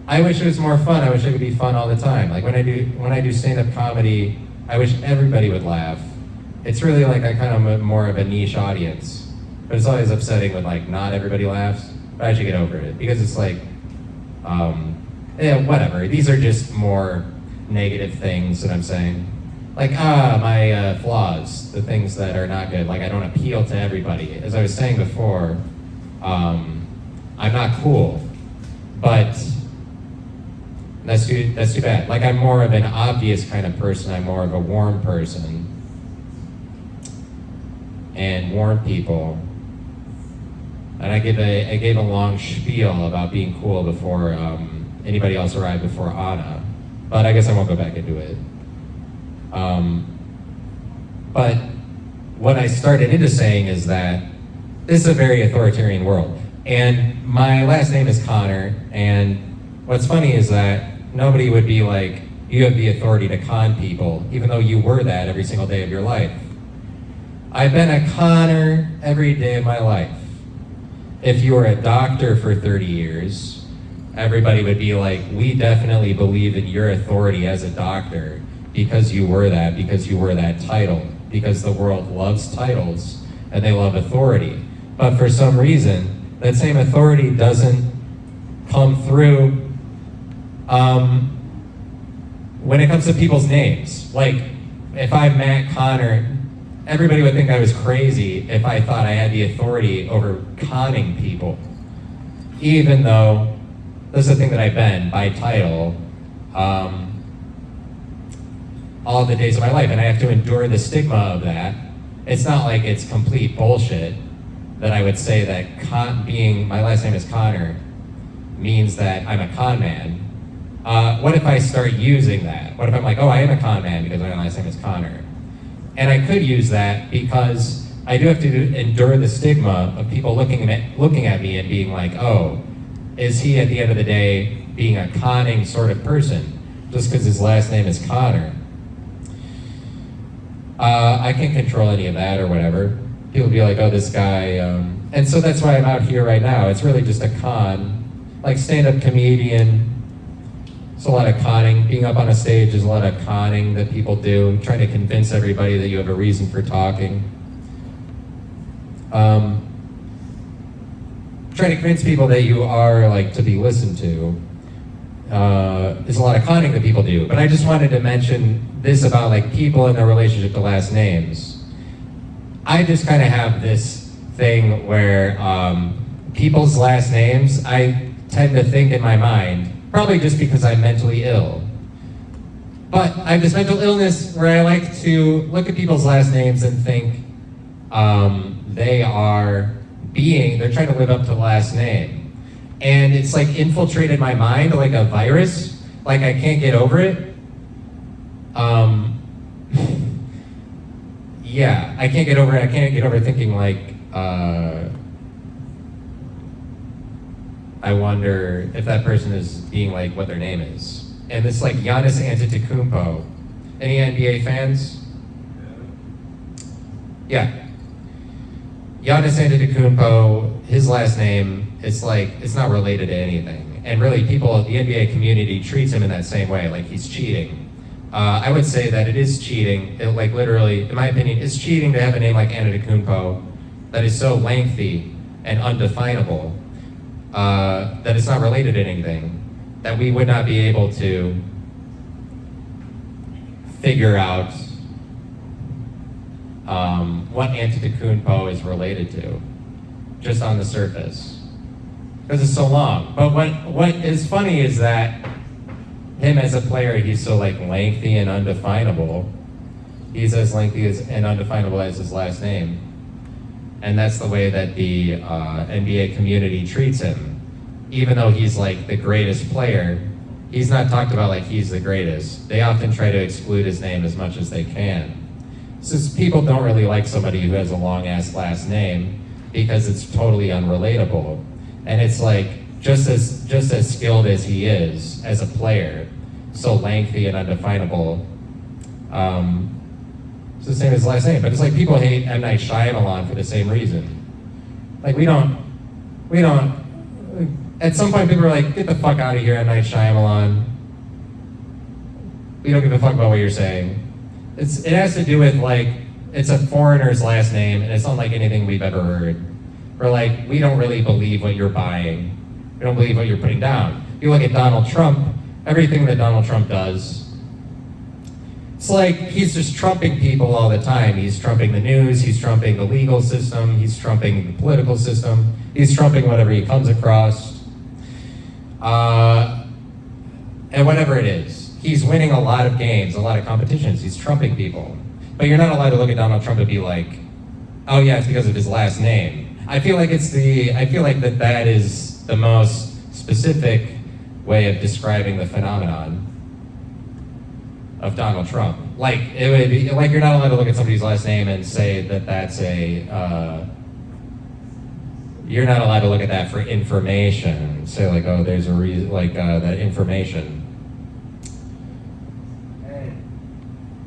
I wish it was more fun. I wish it could be fun all the time. Like when I do stand-up comedy, I wish everybody would laugh. It's really like I kind of more of a niche audience, but it's always upsetting when like not everybody laughs. But I should get over it because it's like Yeah, whatever. These are just more negative things that I'm saying. Like, my flaws, the things that are not good. Like, I don't appeal to everybody. As I was saying before, I'm not cool, but that's too bad. Like, I'm more of an obvious kind of person. I'm more of a warm person. And warm people. And I gave a long spiel about being cool before anybody else arrived before Anna. But I guess I won't go back into it. But what I started into saying is that this is a very authoritarian world. And my last name is Connor, and what's funny is that nobody would be like, you have the authority to con people, even though you were that every single day of your life. I've been a conner every day of my life. If you were a doctor for 30 years, everybody would be like, we definitely believe in your authority as a doctor because you were that title, because the world loves titles and they love authority. But for some reason, that same authority doesn't come through when it comes to people's names. Like, if I'm Matt Connor, everybody would think I was crazy if I thought I had the authority over conning people. Even though this is the thing that I've been by title all the days of my life, and I have to endure the stigma of that. It's not like it's complete bullshit that I would say that being my last name is Connor means that I'm a con man. What if I start using that? What if I'm like, oh, I am a con man because my last name is Connor? And I could use that because I do have to endure the stigma of people looking at me and being like, oh, is he at the end of the day being a conning sort of person just because his last name is Connor? I can't control any of that or whatever. People be like, oh, this guy, and so that's why I'm out here right now. It's really just a con, like stand-up comedian. It's a lot of conning. Being up on a stage is a lot of conning that people do, trying to convince everybody that you have a reason for talking. Trying to convince people that you are like to be listened to is a lot of conning that people do. But I just wanted to mention this about like people and their relationship to last names. I just kind of have this thing where people's last names, I tend to think in my mind, probably just because I'm mentally ill. But I have this mental illness where I like to look at people's last names and think they're trying to live up to the last name. And it's like infiltrated my mind like a virus, like I can't get over it. Yeah, I can't get over it. I can't get over thinking like, I wonder if that person is being like what their name is. And it's like Giannis Antetokounmpo. Any NBA fans? Yeah. Giannis Antetokounmpo, his last name, it's like, it's not related to anything. And really people, the NBA community treats him in that same way, like he's cheating. I would say that it is cheating, like literally, in my opinion, it's cheating to have a name like Antetokounmpo that is so lengthy and undefinable that it's not related to anything, that we would not be able to figure out what Antetokounmpo is related to, just on the surface, because it's so long. But what is funny is that him as a player, he's so like lengthy and undefinable. He's as lengthy and undefinable as his last name. And that's the way that the NBA community treats him. Even though he's like the greatest player, he's not talked about like he's the greatest. They often try to exclude his name as much as they can. Since people don't really like somebody who has a long ass last name because it's totally unrelatable. And it's like, just as skilled as he is as a player, so lengthy and undefinable, it's the same as his last name. But it's like people hate M. Night Shyamalan for the same reason. Like we don't, at some point people are like, get the fuck out of here, M. Night Shyamalan. We don't give a fuck about what you're saying. It has to do with like, it's a foreigner's last name and it's unlike anything we've ever heard. We're like, we don't really believe what you're buying. We don't believe what you're putting down. you look at Donald Trump, everything that Donald Trump does, it's like he's just trumping people all the time. He's trumping the news, he's trumping the legal system, he's trumping the political system, he's trumping whatever he comes across. And whatever it is, he's winning a lot of games, a lot of competitions, he's trumping people. But you're not allowed to look at Donald Trump and be like, oh yeah, it's because of his last name. I feel like that is the most specific way of describing the phenomenon of Donald Trump. Like, it would be like you're not allowed to look at somebody's last name and say that that's you're not allowed to look at that for information. Say like, oh, there's a reason, like that information. Hey.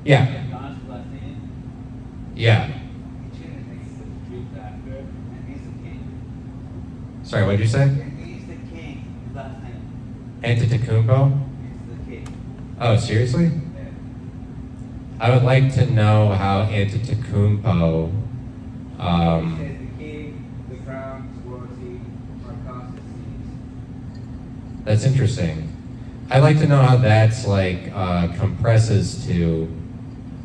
Yeah. Donald's last name? Yeah. He thinks the truth after, and he's the king. Sorry, what did you say? He's the king. His last name. Antetokounmpo? He's the king. Oh, seriously? Yeah. I would like to know how Antetokounmpo. He says the king, the crown, royalty, are constancies. That's interesting. I'd like to know how that's like compresses to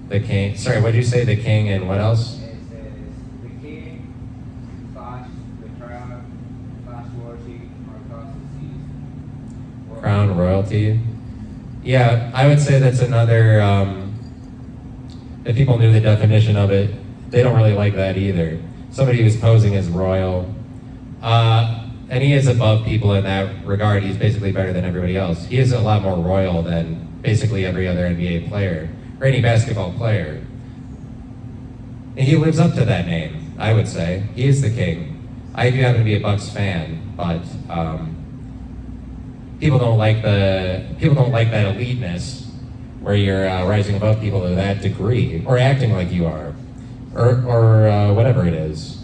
the king. Sorry, what did you say? The king and what else? It says the king, slash the crown, slash royalty, are constancies. Crown royalty. Yeah, I would say that's another. If people knew the definition of it, they don't really like that either. Somebody who's posing as royal. And he is above people in that regard. He's basically better than everybody else. He is a lot more royal than basically every other NBA player or any basketball player. And he lives up to that name, I would say. He is the king. I do happen to be a Bucks fan, but people don't like that eliteness where you're rising above people to that degree or acting like you are, or whatever it is.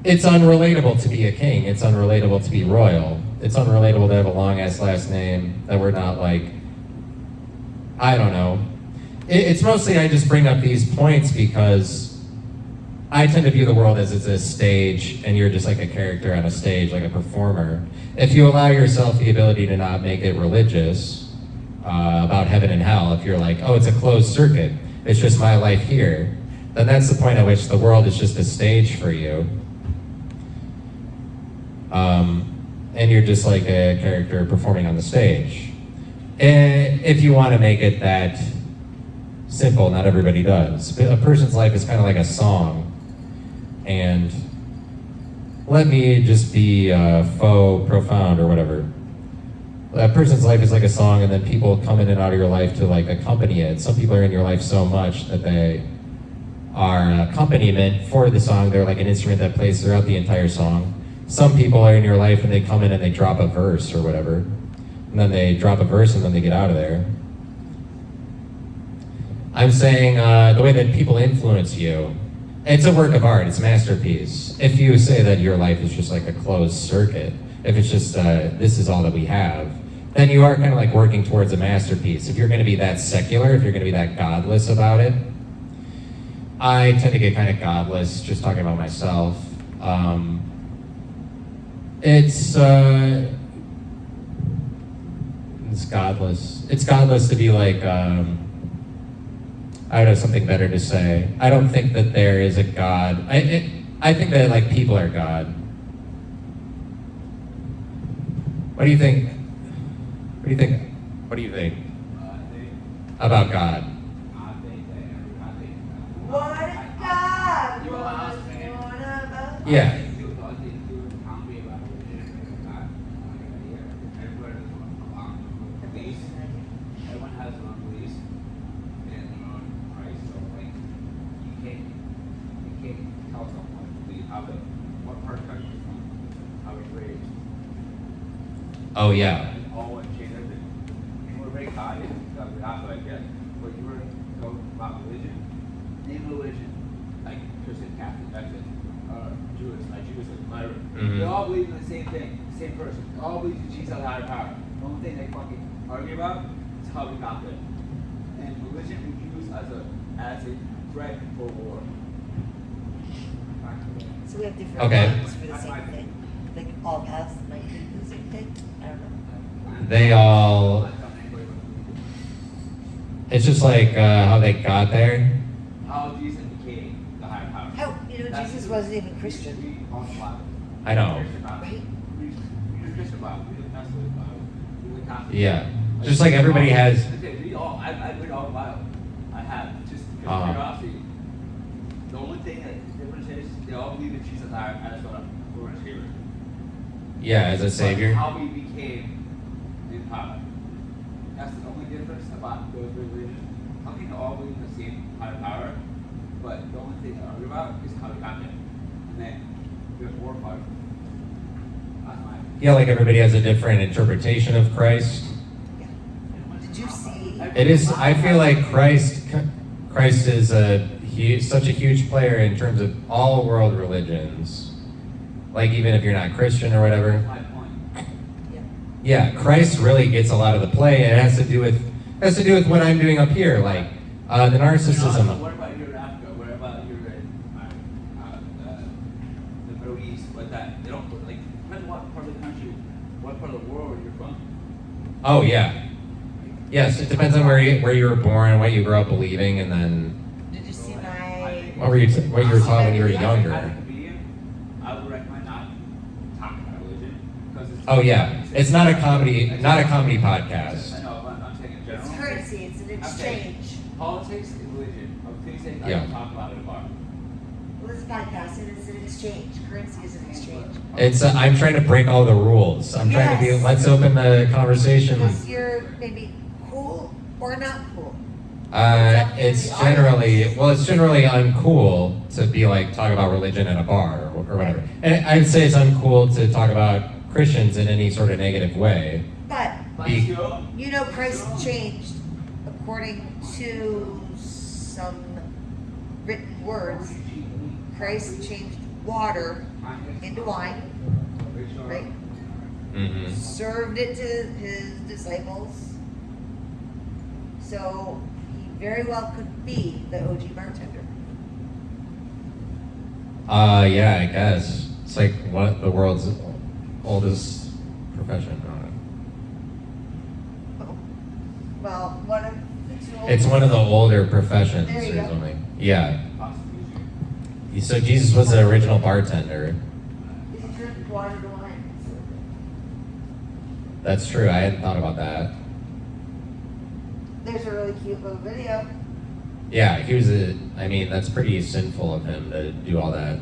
It's unrelatable to be a king. It's unrelatable to be royal. It's unrelatable to have a long-ass last name that we're not like, I don't know. It's mostly I just bring up these points because I tend to view the world as it's a stage and you're just like a character on a stage, like a performer. If you allow yourself the ability to not make it religious about heaven and hell, if you're like, oh, it's a closed circuit, it's just my life here, then that's the point at which the world is just a stage for you. And you're just like a character performing on the stage. And if you want to make it that simple, not everybody does. A person's life is kind of like a song. And let me just be faux profound or whatever. A person's life is like a song, and then people come in and out of your life to like accompany it. Some people are in your life so much that they are an accompaniment for the song. They're like an instrument that plays throughout the entire song. Some people are in your life and they come in and they drop a verse or whatever. And then they drop a verse and then they get out of there. I'm saying the way that people influence you, it's a work of art, it's a masterpiece. If you say that your life is just like a closed circuit, if it's just this is all that we have, then you are kind of like working towards a masterpiece. If you're going to be that secular, if you're going to be that godless about it, I tend to get kind of godless, just talking about myself. It's godless. It's godless to be like, I would have something better to say. I don't think that there is a God. I think that like people are God. What do you think? What do you think? What do you think about God? What if God You wanna ask was me? one of us? Yeah. Everyone has their own beliefs and their own price, so like you can't tell someone what part of the country you're from, how it's raised. Oh yeah. All one chain everything. And we're very caught in stuff we have, like but you were talking about religion, name religion, like Christian, Catholic, that's it. Jewish, like whatever. Mhm. They all believe in the same thing, same person. They all believe in Jesus has a higher power. The only thing they fucking argue about is how we got there. And religion we use as a threat for war. So we have different Okay. names for the same thing. Like all paths might be they all, it's just like how they got there. How Jesus became the higher power. How, Jesus wasn't even Christian. I know. Right. You're Christian Bible. We didn't mess with Bible. We were Catholic. Yeah. Just like everybody has. Okay, I read all the Bible. I have. Just because Uh-huh. of curiosity. The only thing that difference is they all believe in Jesus as Lord and Savior. Yeah, as a savior. But how we became in power. That's the only difference about those religions. I think they all believe in the same higher power, but the only thing they argue about is how we got there. And then there's war power. That's my Yeah, like everybody has a different interpretation of Christ. Yeah. Did you see? It is. I feel like Christ is such a huge player in terms of all world religions. Like even if you're not Christian or whatever. my point. Yeah, Christ really gets a lot of the play, and it has to do with what I'm doing up here, like the narcissism. What about you're in Africa? What about you're in the Middle East? What that they don't like. Depends on what part of the country, what part of the world you're from. Oh yeah, yes. It depends on where you were born, what you grew up believing, and then Did you see my? what you were taught when you were As a younger. comedian, I would recommend not talking about religion because it's. Oh yeah, it's not a comedy podcast. I know, but I'm saying in general. It's currency. It's an exchange. Politics and religion. I Yeah. don't talk about it a lot. Well, this podcast it is an exchange. Currency is an exchange. It's I'm trying to break all the rules. I'm trying to be. Yes. Let's open the conversation. Because you're maybe cool or not cool. It's generally uncool to be like talk about religion at a bar or whatever. And I'd say it's uncool to talk about Christians in any sort of negative way. But Be- Christ changed according to some written words. Christ changed water into wine, right? Mhm. Served it to his disciples. So he very well could be the OG bartender. Yeah, I guess it's like what the world's oldest profession. Well, one of the two. It's one of the older professions There you or go. something. Yeah. So Jesus was the original bartender. He turned water to wine. That's true. I hadn't thought about that. There's a really cute little video. Yeah, that's pretty sinful of him to do all that.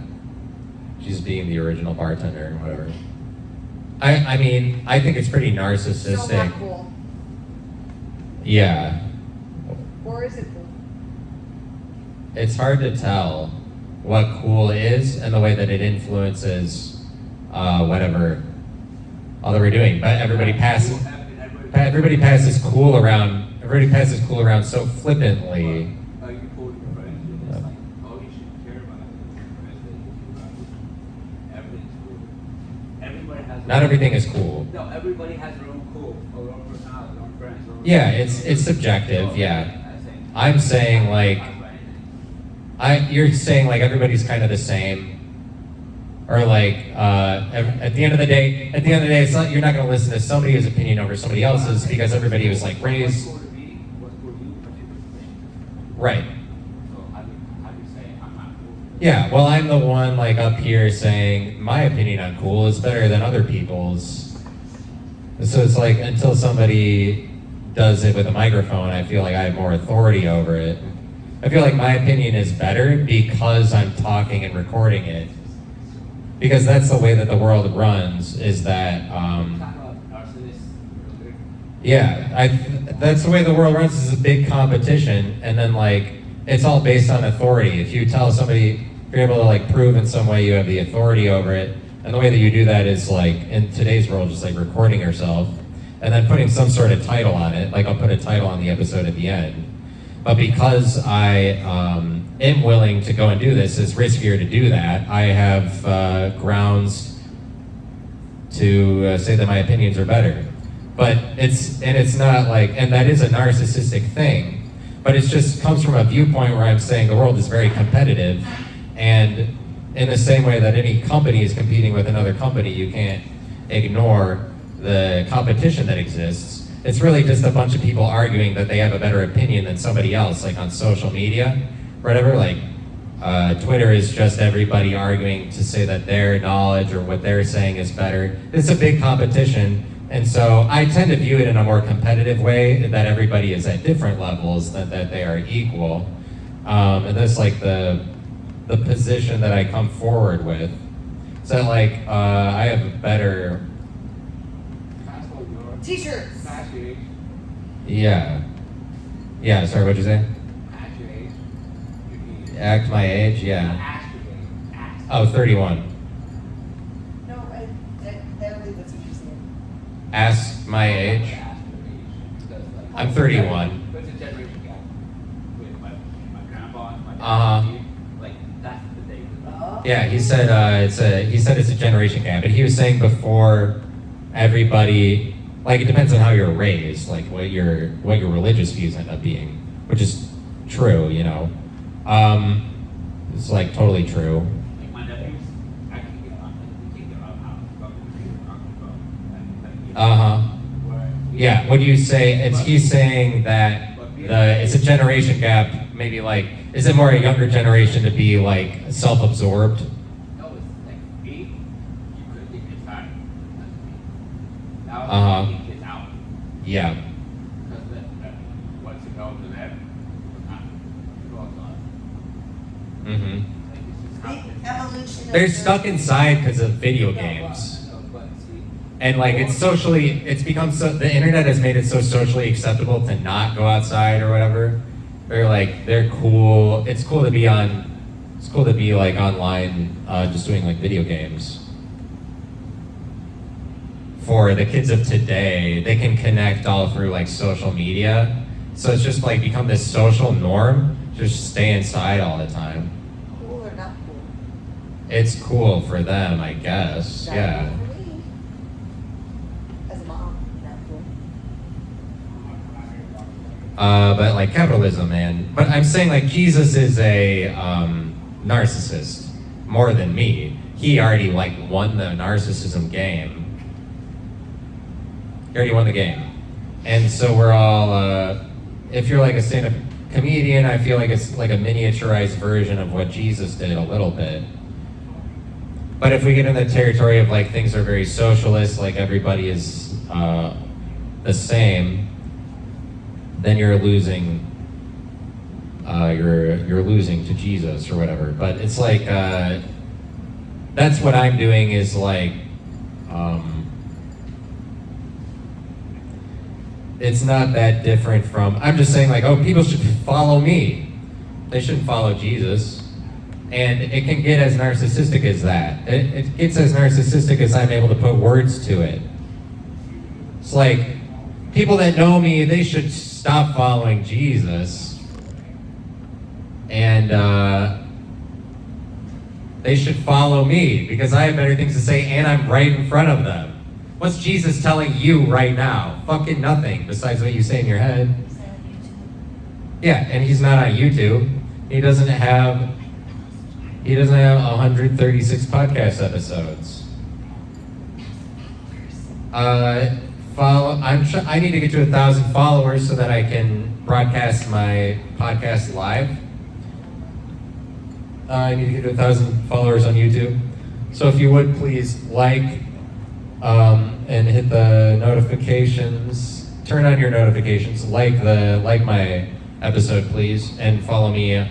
Jesus being the original bartender and whatever. I think it's pretty Still narcissistic. not cool. Yeah. Or is it cool? It's hard to tell what cool is and the way that it influences whatever all that we're doing. But everybody passes cool around so flippantly. You pulled your friends, and it's like, oh, you should care about your friends that you care about. Everything's cool. Everybody has. Not everything is cool. No, everybody has their own cool, or their own personality, their own friends. Their own Yeah, it's subjective. Yeah, I'm saying like you're saying like everybody's kind of the same. Or like at the end of the day, it's not, you're not going to listen to somebody's opinion over somebody else's because everybody was like raised. What's cool to me, what's cool to you, particularly. Right. So how do you say I'm not cool? Yeah. Well, I'm the one like up here saying my opinion on cool is better than other people's. So it's like until somebody does it with a microphone, I feel like I have more authority over it. I feel like my opinion is better because I'm talking and recording it. Because that's the way that the world runs, is that, that's the way the world runs, is a big competition, and then like, it's all based on authority. If you tell somebody, if you're able to like prove in some way you have the authority over it, and the way that you do that is like, in today's world, just like recording yourself, and then putting some sort of title on it, like I'll put a title on the episode at the end. But because I am willing to go and do this, it's riskier to do that. I have grounds to say that my opinions are better. But it's not like, and that is a narcissistic thing, but it just comes from a viewpoint where I'm saying the world is very competitive, and in the same way that any company is competing with another company, you can't ignore the competition that exists. It's really just a bunch of people arguing that they have a better opinion than somebody else, like on social media, whatever. Like Twitter is just everybody arguing to say that their knowledge or what they're saying is better. It's a big competition, and so I tend to view it in a more competitive way, that everybody is at different levels, that they are equal. And that's like the position that I come forward with. So like I have a better. T-shirts. Yeah. Yeah, sorry, what'd you say? Act my age, yeah. Oh, 31. No, I don't think that's what you're saying. Ask my age. I'm 31. But it's a generation gap with my grandpa and my dad. Uh-huh. Like, that's the thing. Oh. Yeah, he said it's a generation gap, but he was saying before everybody, like it depends on how you're raised, like what your religious views end up being, which is true, you know. It's like totally true. Like my nephews, I can get on, we can't get out of the house. But we're talking about. Yeah, what do you say? He's saying that it's a generation gap, maybe like, is it more a younger generation to be like self-absorbed? No, it's like me, you couldn't get kids out. Now Uh-huh. you get kids out. Yeah. Because what's it called to them? Mm-hmm. The evolution of They're stuck inside because of video games. And like it's become so, the internet has made it so socially acceptable to not go outside or whatever. They're cool. It's cool to be like online, just doing like video games. For the kids of today, they can connect all through like social media. So it's just like become this social norm, just stay inside all the time. Cool or not cool? It's cool for them, I guess, Not yeah. cool for me. As a mom, not cool. But like capitalism, man. But I'm saying like Jesus is a narcissist more than me. He already like won the narcissism game. He already won the game. And so we're all, if you're like a stand-up comedian, I feel like it's like a miniaturized version of what Jesus did a little bit. But if we get in the territory of like things are very socialist, like everybody is the same, then you're losing. You're losing to Jesus or whatever. But it's like that's what I'm doing is like. It's not that different from. I'm just saying like, oh, people should follow me. They shouldn't follow Jesus. And it can get as narcissistic as that. It gets as narcissistic as I'm able to put words to it. It's like, people that know me, they should stop following Jesus. And they should follow me because I have better things to say and I'm right in front of them. What's Jesus telling you right now? Fucking nothing besides what you say in your head. Yeah, and he's not on YouTube. He doesn't have 136 podcast episodes. I need to get to 1,000 followers so that I can broadcast my podcast live. I need to get to 1,000 followers on YouTube. So if you would please like and hit the notifications, turn on your notifications, like my episode please, and follow me,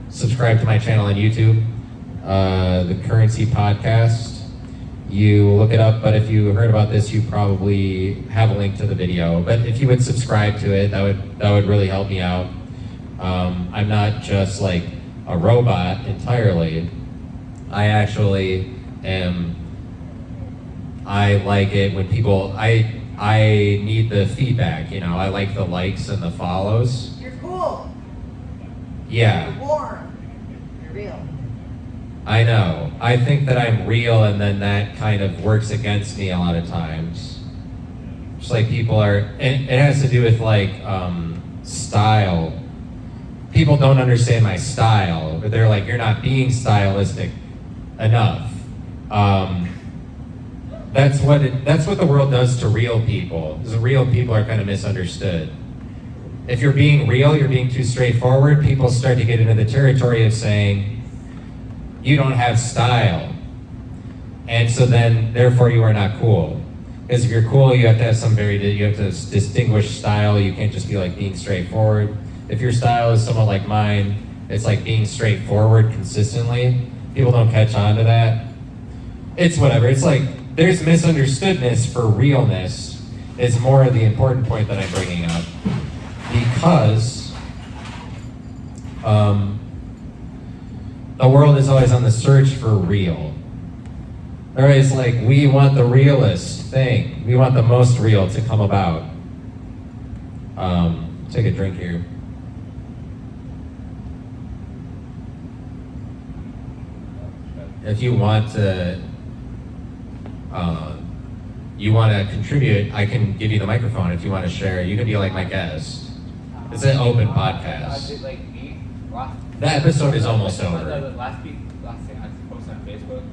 subscribe to my channel on YouTube, the Currency Podcast. You look it up, but if you heard about this, you probably have a link to the video. But if you would subscribe to it, that would really help me out. I'm not just like a robot entirely. I actually am. I like it when people. I need the feedback. You know, I like the likes and the follows. You're cool. Yeah. You're warm. You're real. I know. I think that I'm real, and then that kind of works against me a lot of times. Just like people are, and it has to do with like style. People don't understand my style, but they're like, you're not being stylistic enough. That's what the world does to real people. Because real people are kind of misunderstood. If you're being real, you're being too straightforward, people start to get into the territory of saying, you don't have style. And so then, therefore, you are not cool. Because if you're cool, you have to have you have to distinguish style. You can't just be like being straightforward. If your style is somewhat like mine, it's like being straightforward consistently. People don't catch on to that. It's whatever. It's like, there's misunderstoodness for realness is more the important point that I'm bringing up. Because the world is always on the search for real. All right, it's like, we want the realest thing. We want the most real to come about. Take a drink here. If you want to contribute, I can give you the microphone if you want to share. You can be like my guest. It's an open podcast. The episode is almost over. Last thing I posted on Facebook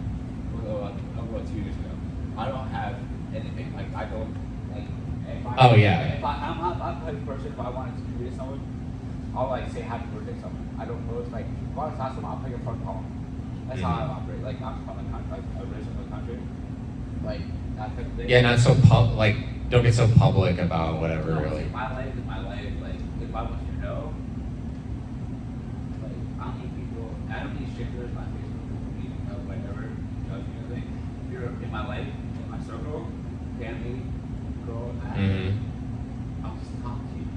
was about 2 years ago. I don't have anything, like, I don't, like, Oh, yeah. If I'm the type of person, if I wanted to contribute to someone, I'll, like, say happy birthday to someone. I don't post, like, if I want to talk to someone, I'll pick a phone call. That's how I operate. Like, I'm from the country, like, original country. Like, that type of thing. Yeah, not so don't get so public about whatever, No, really. like, my life is my life. Like, if I want you to know, like, I don't need people, I don't need strangers on Facebook who need to know whatever, judge me or anything. If you're in my life, in my circle, family, girl, I'll just talk to you,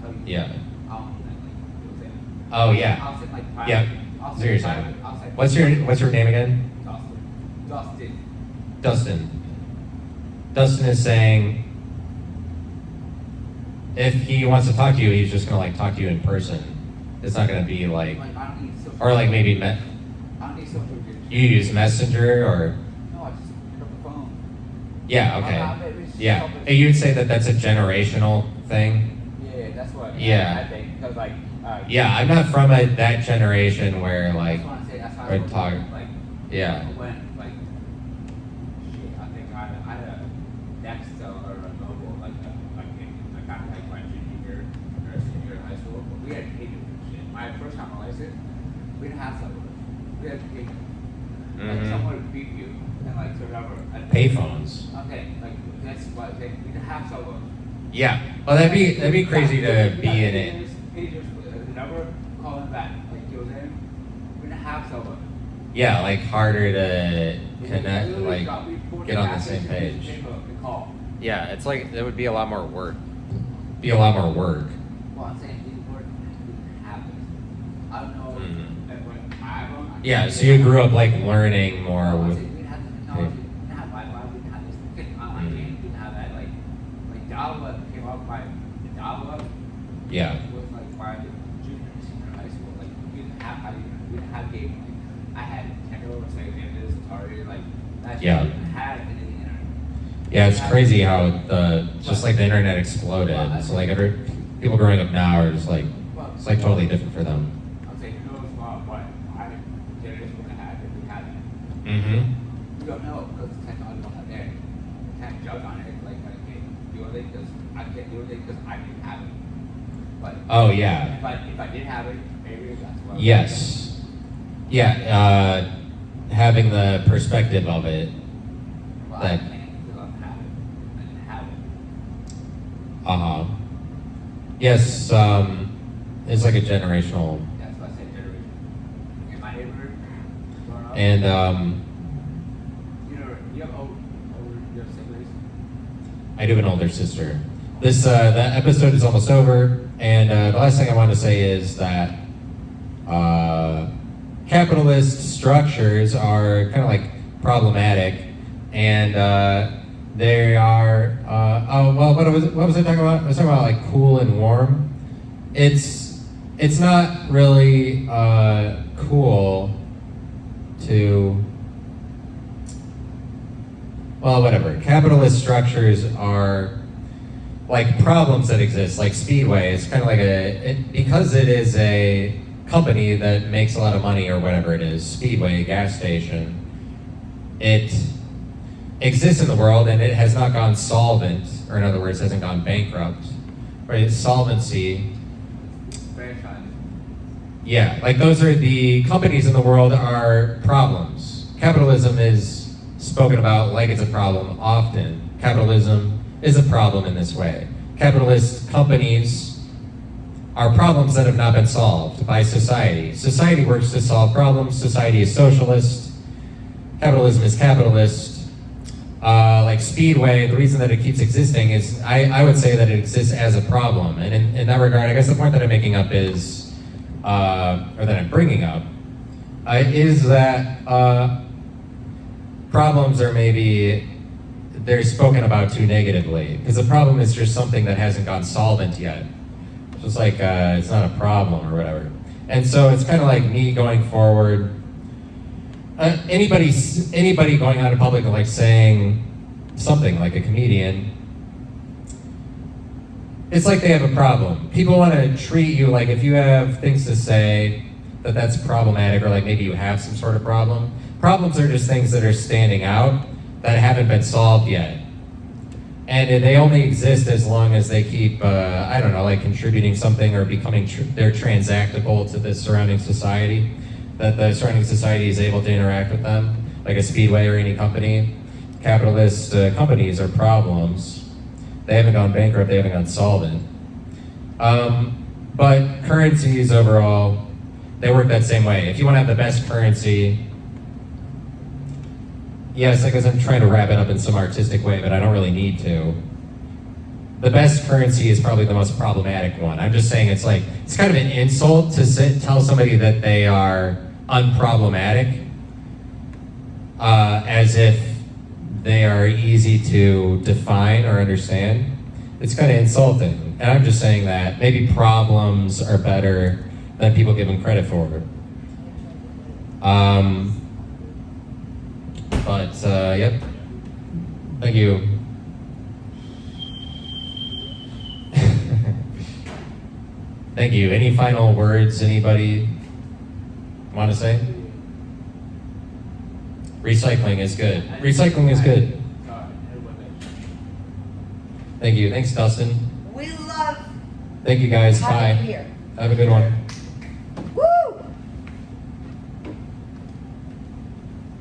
tell you. Yeah. I'll, like, you know what I'm saying? Oh, yeah. I'll send, like, private. Yeah. I'll send Seriously. private. I'll send What's your name again? Dustin. Dustin is saying, if he wants to talk to you, he's just gonna like talk to you in person. It's not gonna be like, Like, I don't need social. or like maybe I don't need social media. you use Messenger or No, I just pick up the phone. yeah, okay, yeah. And you'd say that that's a generational thing. Yeah, that's what. Yeah. I think because like. Yeah, I'm not from that generation where like, That's what I say. That's how or I talk. like. Yeah. When like, shit, I think I had a Nextel or a mobile like I got like my junior year or senior year in high school. But we had pager and shit. My first time on license, we didn't have cell phones. We had pager. Like someone would beat you and like turn over. Payphones. Okay, like that's what we didn't have cell phones. Yeah. Well, that'd be crazy to be in it. Pagers, number, call them back. Like you know what I'm saying? We didn't have cell phones. Yeah, like harder to connect, We like literally we get on the gas same station, page. and call. Yeah, it's like it would be a lot more work. Be a lot more work. Well, I'm saying these words didn't happen. I don't know if when I have them. Yeah, so you grew up like learning more I'm with. saying we didn't have the technology. We didn't have Wi-Fi. We didn't have this. We didn't online games. We didn't have that. Like dial-up came out by the dial-up. Yeah. Was like by junior and senior high school. Like we didn't have gaming. Like, I had Nintendo, Sega Genesis, Atari, like that. Yeah. We didn't have anything in it. Yeah, it's crazy how just like the internet exploded. So like people growing up now are just like, it's like totally different for them. I'm saying who knows what I generation would have had if we had it. Mm-hmm. We don't know because the technology wasn't there. We can't judge on it like I can't do it because I can't do it because I didn't have it. But Oh yeah. if I did have it, maybe that's what. Yes. Yeah. Having the perspective of it. Well, that- I can't because I have it. I didn't have it. Uh-huh. Yes. It's like a generational. That's why I said generation. In my neighborhood, growing up, And you have siblings. I do have an older sister. The episode is almost over, and the last thing I want to say is that capitalist structures are kind of like problematic, and they are. What was I talking about? I was talking about like cool and warm. It's not really cool to. Well, whatever. Capitalist structures are like problems that exist, like Speedway. It's kind of like because it is a company that makes a lot of money or whatever it is, Speedway gas station. exists in the world and it has not gone solvent, or in other words, hasn't gone bankrupt, right? Solvency, Franchise. yeah, like those are the companies in the world are problems. Capitalism is spoken about like it's a problem often. Capitalism is a problem in this way. Capitalist companies are problems that have not been solved by society. Society works to solve problems. Society is socialist. Capitalism is capitalist. Like Speedway, the reason that it keeps existing is, I would say that it exists as a problem. And in that regard, I guess the point that I'm making up is, or that I'm bringing up, is that problems are maybe, they're spoken about too negatively. Because the problem is just something that hasn't gone solvent yet. Just like it's not a problem or whatever. And so it's kind of like me going forward. Anybody going out in public and like saying something, like a comedian, it's like they have a problem. People want to treat you like if you have things to say that's problematic, or like maybe you have some sort of problem. Problems are just things that are standing out that haven't been solved yet. And they only exist as long as they keep, I don't know, like contributing something or becoming, they're transactable to the surrounding society, that the surrounding society is able to interact with them, like a Speedway or any company. Capitalist companies are problems. They haven't gone bankrupt, they haven't gone solvent. But currencies overall, they work that same way. If you want to have the best currency, yes, I guess I'm trying to wrap it up in some artistic way, but I don't really need to. The best currency is probably the most problematic one. I'm just saying it's kind of an insult to tell somebody that they are unproblematic, as if they are easy to define or understand. It's kind of insulting. And I'm just saying that maybe problems are better than people give them credit for. Yep. Thank you. Thank you. Any final words anybody want to say? Recycling is good. Recycling is good. Thank you. Thanks, Dustin. We love Thank you, guys. having Bye. you here. Have a good one.